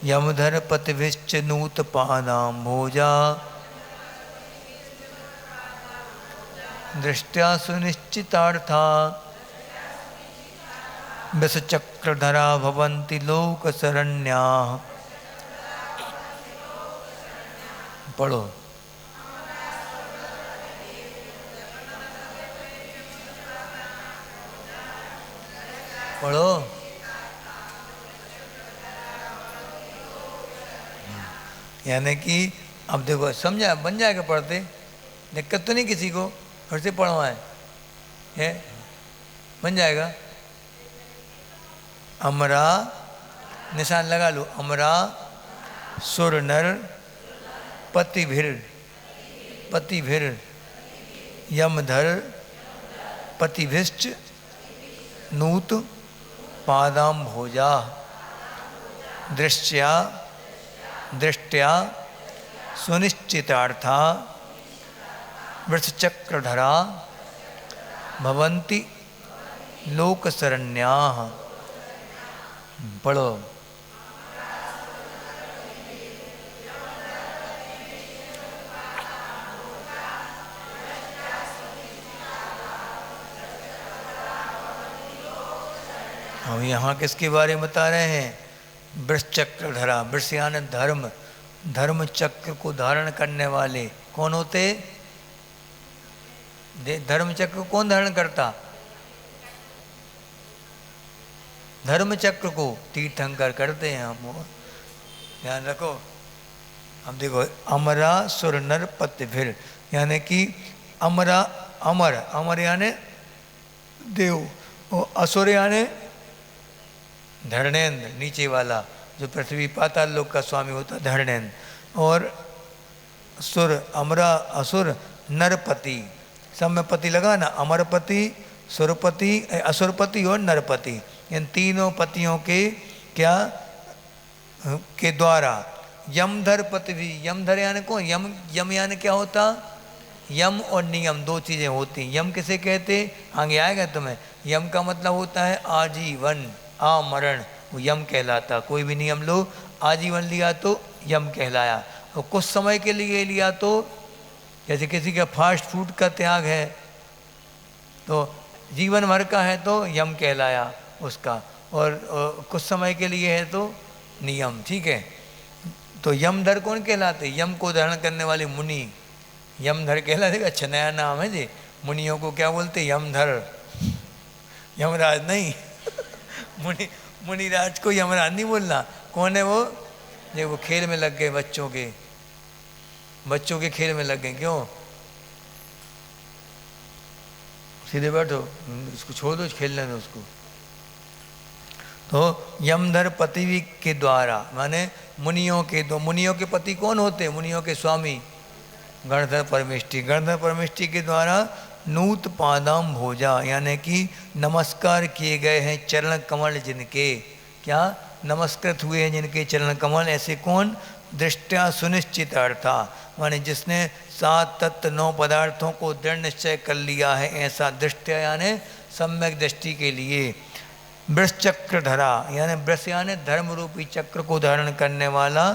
यमधर पतिभिश्च नूत पादाम भोजा दृष्टया सुनिश्चितार्था विषचक्रधरा भवन्ति लोक शरण्या। पढ़ो, पढ़ो। यानी कि अब देखो समझा, बन जाएगा पढ़ते, दिक्कत तो नहीं किसी को, फिर से पढ़वाएं है, बन जाएगा। अमरा निशान लगा लो, अमरा सुर नर पतिभिर यमधर पतिभिश्च नूत पादाम भोजा दृष्टया सुनिश्चितार्था वृषचक्रधरा भवन्ति लोक शरण्या। पढ़ो, हम यहाँ किसके बारे में बता रहे हैं, वृषचक्रधरा, वृष यानी धर्म, धर्म चक्र को धारण करने वाले कौन होते? धर्म चक्र को कौन धारण करता? धर्म चक्र को तीर्थंकर करते हैं हम। ध्यान रखो। अब देखो, अमरा सुर नर पत्य फिर, यानी कि अमरा, अमर, अमर यानी देव, और असुर यानी धरणेन्द्र, नीचे वाला जो पृथ्वी पाताल लोक का स्वामी होता है, धरणेन्द्र। और सुर, अमरा, असुर, नरपति, सब में पति लगा ना, अमरपति, सुरपति, असुरपति और नरपति, इन तीनों पतियों के क्या के द्वारा यमधर पति भी, यमधर यानी कौन? यम, यम यानी क्या होता? यम और नियम दो चीजें होती हैं। यम किसे कहते? आगे आएगा तुम्हें। यम का मतलब होता है आजीवन, आमरण, वो यम कहलाता। कोई भी नियम लो, आजीवन लिया तो यम कहलाया, और कुछ समय के लिए लिया तो, जैसे किसी का फास्ट फूड का त्याग है तो जीवन भर का है तो यम कहलाया उसका, और कुछ समय के लिए है तो नियम। ठीक है, तो यमधर कौन कहलाते? यम को धारण करने वाले मुनि यमधर कहलाते। अच्छा नया नाम है जी, मुनियों को क्या बोलते? यमधर, यमराज नहीं मुनि, मुनिराज को यमराज नहीं बोलना। कौन है वो? देखो खेल में लग गए, बच्चों के खेल में लग गए। क्यों? सीधे बैठो, इसको छोड़ दो, खेलने दो उसको। तो यमधर पति के द्वारा, माने मुनियों के दो, मुनियों के पति कौन होते? मुनियों के स्वामी गणधर परमेष्टि, गणधर परमेष्टि के द्वारा नूत पादाम भोजा, यानी कि नमस्कार किए गए हैं चरण कमल जिनके, क्या नमस्कृत हुए हैं जिनके चरण कमल। ऐसे कौन? दृष्टया सुनिश्चित अर्था, माने जिसने 7 तत्व 9 पदार्थों को दृढ़ निश्चय कर लिया है, ऐसा दृष्टया यानी सम्यक दृष्टि के लिए। वृष चक्र धरा, यानी वृष यानी धर्म रूपी चक्र को धारण करने वाला।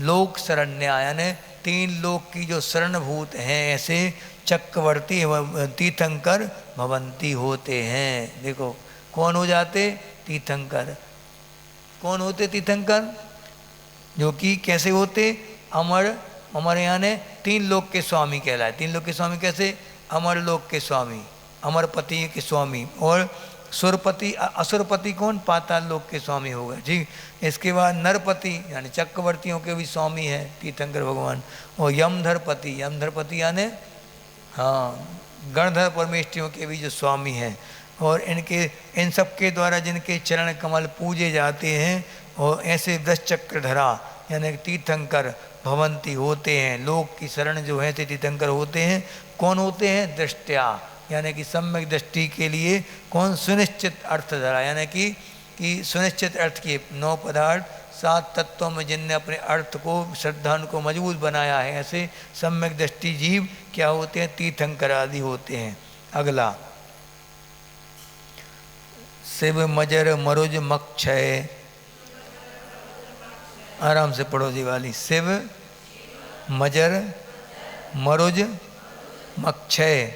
लोक शरण्या, यानी 3 लोक की जो शरणभूत हैं, ऐसे चक्रवर्ती तीर्थंकर भवंती होते हैं। देखो कौन हो जाते? तीर्थंकर। कौन होते तीर्थंकर? जो कि कैसे होते? अमर, अमर यानी 3 लोक के स्वामी कहलाए। 3 लोक के स्वामी कैसे? अमर लोक के स्वामी, अमरपति के स्वामी। और सुरपति, असुरपति कौन? पाताल लोक के स्वामी हो गए। ठीक, इसके बाद नरपति यानी चक्रवर्तियों के भी स्वामी है तीर्थंकर भगवान। और यमधरपति, यमधरपति यानी हाँ गणधर परमेष्टियों के भी जो स्वामी हैं। और इनके, इन सब के द्वारा जिनके चरण कमल पूजे जाते हैं, और ऐसे 10 चक्रधरा यानी तीर्थंकर भवंती होते हैं। लोक की शरण जो है तीर्थंकर होते हैं। कौन होते हैं? दृष्टया, यानी कि सम्यक दृष्टि के लिए। कौन? सुनिश्चित अर्थ धरा, यानी कि सुनिश्चित अर्थ के 9 पदार्थ 7 तत्वों में जिनने अपने अर्थ को, श्रद्धान को मजबूत बनाया है, ऐसे सम्यक दृष्टि जीव क्या होते हैं? तीर्थंकर आदि होते हैं। अगला, शिव मजर मरुज मक्षय, आराम से पढ़ो दिवाली। शिव मजर मरुज मक्षय,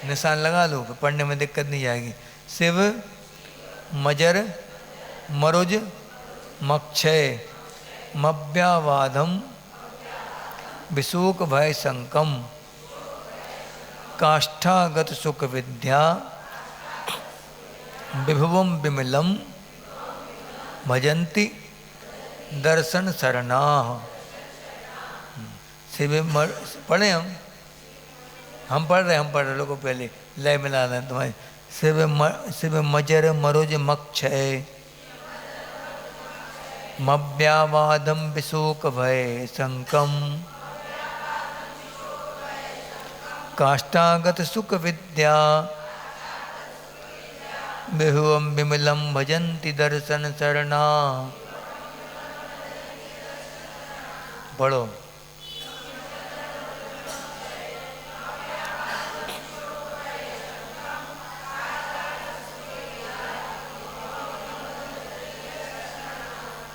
निशान लगा लो, पढ़ने में दिक्कत नहीं जाएगी। शिव मजर मरुज मक्षय, मव्यावाधम विशोक भय संकम, काष्ठागत सुख विद्या, विभुवम विमलम भजन्ति दर्शन शरणा। शिव पढ़े हम पढ़ रहे लोगों पहले लय मिला रहे हैं तुम्हारे। शिव मजर मरुज मक्षय, मव्यावादम विशोक भय संकम, काष्ठागत सुख विद्या, विभुवम विमलम भजन्ति दर्शन शरणा। पढ़ो।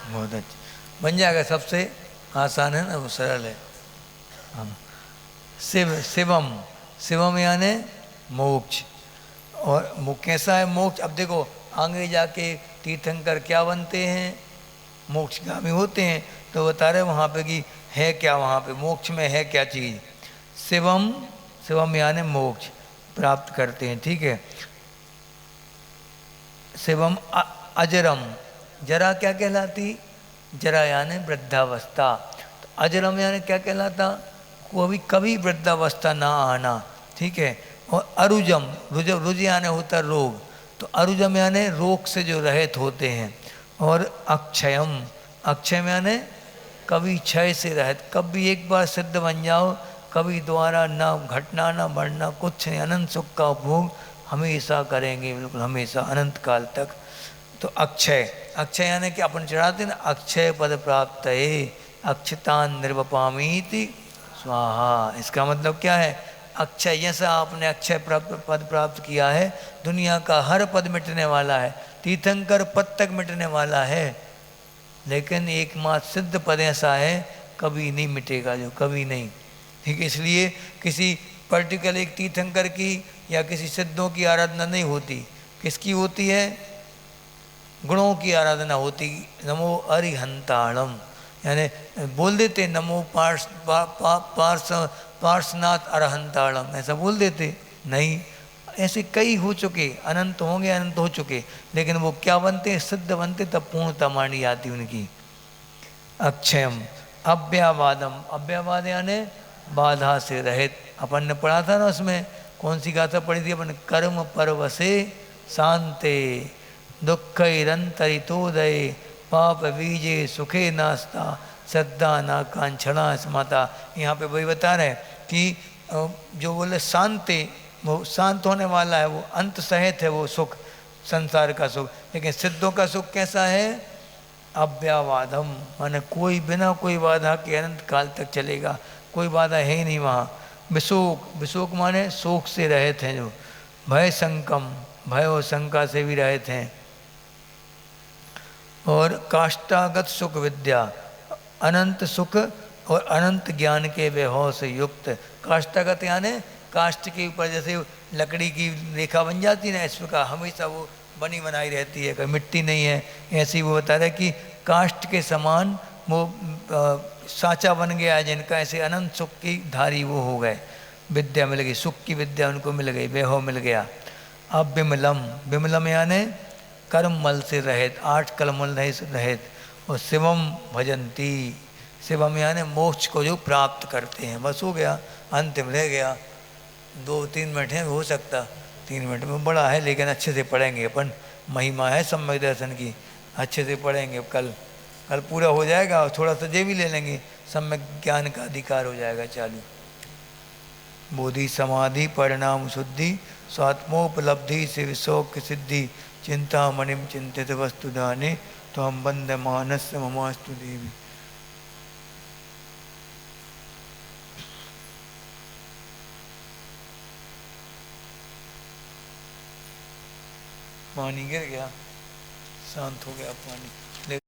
बहुत अच्छा बन जाएगा, सबसे आसान है ना, वो सरल है। हाँ, शिव, शिवम, शिवम यानी मोक्ष। और वो कैसा है मोक्ष? अब देखो आगे जाके तीर्थंकर क्या बनते हैं? मोक्षगामी होते हैं। तो बता रहे वहाँ पे कि है क्या वहाँ पे, मोक्ष में है क्या चीज़। शिवम, शिवम यानी मोक्ष प्राप्त करते हैं, ठीक है। शिवम अजरम, जरा क्या कहलाती, जरा यानी वृद्धावस्था, तो अजरम यानी क्या कहलाता, कभी कभी वृद्धावस्था ना आना, ठीक है। और अरुजम, रुज यानी होता रोग, तो अरुजम यानी रोग से जो रहित होते हैं। और अक्षयम, अक्षय यानी कभी क्षय से रहित, कभी एक बार सिद्ध बन जाओ, कभी दोबारा ना घटना ना बढ़ना कुछ नहीं, अनंत सुख का उपभोग हमेशा करेंगे, बिल्कुल हमेशा अनंत काल तक। तो अक्षय, अक्षय यानी कि अपन चढ़ाते ना, अक्षय पद प्राप्त है, अक्षतान निर्वपामीति स्वाहा। इसका मतलब क्या है, अक्षय, जैसा आपने अक्षय पद प्राप्त किया है, दुनिया का हर पद मिटने वाला है, तीर्थंकर पद तक मिटने वाला है, लेकिन एकमात्र सिद्ध पद ऐसा है कभी नहीं मिटेगा, जो कभी नहीं, ठीक है। इसलिए किसी पर्टिकुलर एक तीर्थंकर की या किसी सिद्धों की आराधना नहीं होती, किसकी होती है, गुणों की आराधना होती। नमो अरिहंताणम, यानी बोल देते नमो पार्श्वनाथ अरहंताणम, ऐसा बोल देते नहीं, ऐसे कई हो चुके, अनंत होंगे, अनंत हो चुके, लेकिन वो क्या बनते, सिद्ध बनते, तब पूर्णता मानी जाती उनकी। अक्षयम अव्यावादम, अव्यावाद यानी बाधा से रहित, अपन ने पढ़ा था ना उसमें, कौन सी गाथा पढ़ी थी अपन, कर्म पर्वसे शांते दुःखैरन्तरितोदये पाप बीजे सुखे नास्ता श्रद्धा ना कांक्षणा स्माता। यहाँ पे वही बता रहे कि जो बोले शांति, वो शांत होने वाला है, वो अंत सहित है वो सुख, संसार का सुख। लेकिन सिद्धों का सुख कैसा है, अव्यावादम, माने कोई बिना कोई बाधा के अनंत काल तक चलेगा, कोई बाधा है ही नहीं वहाँ। विशोक, विशोक माने शोक से रहित हैं जो, भय संकम, भय और शंका से भी रहित हैं। और काष्ठागत सुख विद्या, अनंत सुख और अनंत ज्ञान के वैभव से युक्त। काष्ठागत यानी काष्ठ के ऊपर जैसे लकड़ी की रेखा बन जाती है ना, इस प्रकार हमेशा वो बनी बनाई रहती है, कोई मिट्टी नहीं है, ऐसी वो बता रहे कि काष्ठ के समान वो साँचा बन गया जिनका, ऐसे अनंत सुख की धारी वो हो गए, विद्या मिल गई, सुख की विद्या उनको मिल गई, वैभव मिल गया। अब विमलम, विमलम यानी कर्म मल से रहित, 8 कलमल रहित। और शिवम भजंती, शिवम यानी मोक्ष को जो प्राप्त करते हैं, बस हो गया, अंतिम रह गया। 2-3 मिनट है, हो सकता 3 मिनट में बड़ा है, लेकिन अच्छे से पढ़ेंगे अपन, महिमा है सम्यक दर्शन की, अच्छे से पढ़ेंगे। कल पूरा हो जाएगा, और थोड़ा सा जे भी ले लेंगे, सम्यक ज्ञान का अधिकार हो जाएगा चालू। बोधि समाधि परिणाम शुद्धि स्वात्मोपलब्धि से विशोक सिद्धि चिंता मणिम चिंतित वस्तु दाने तो हम बंद मानस ममास्तु देवी। पानी गिर गया, शांत हो गया पानी।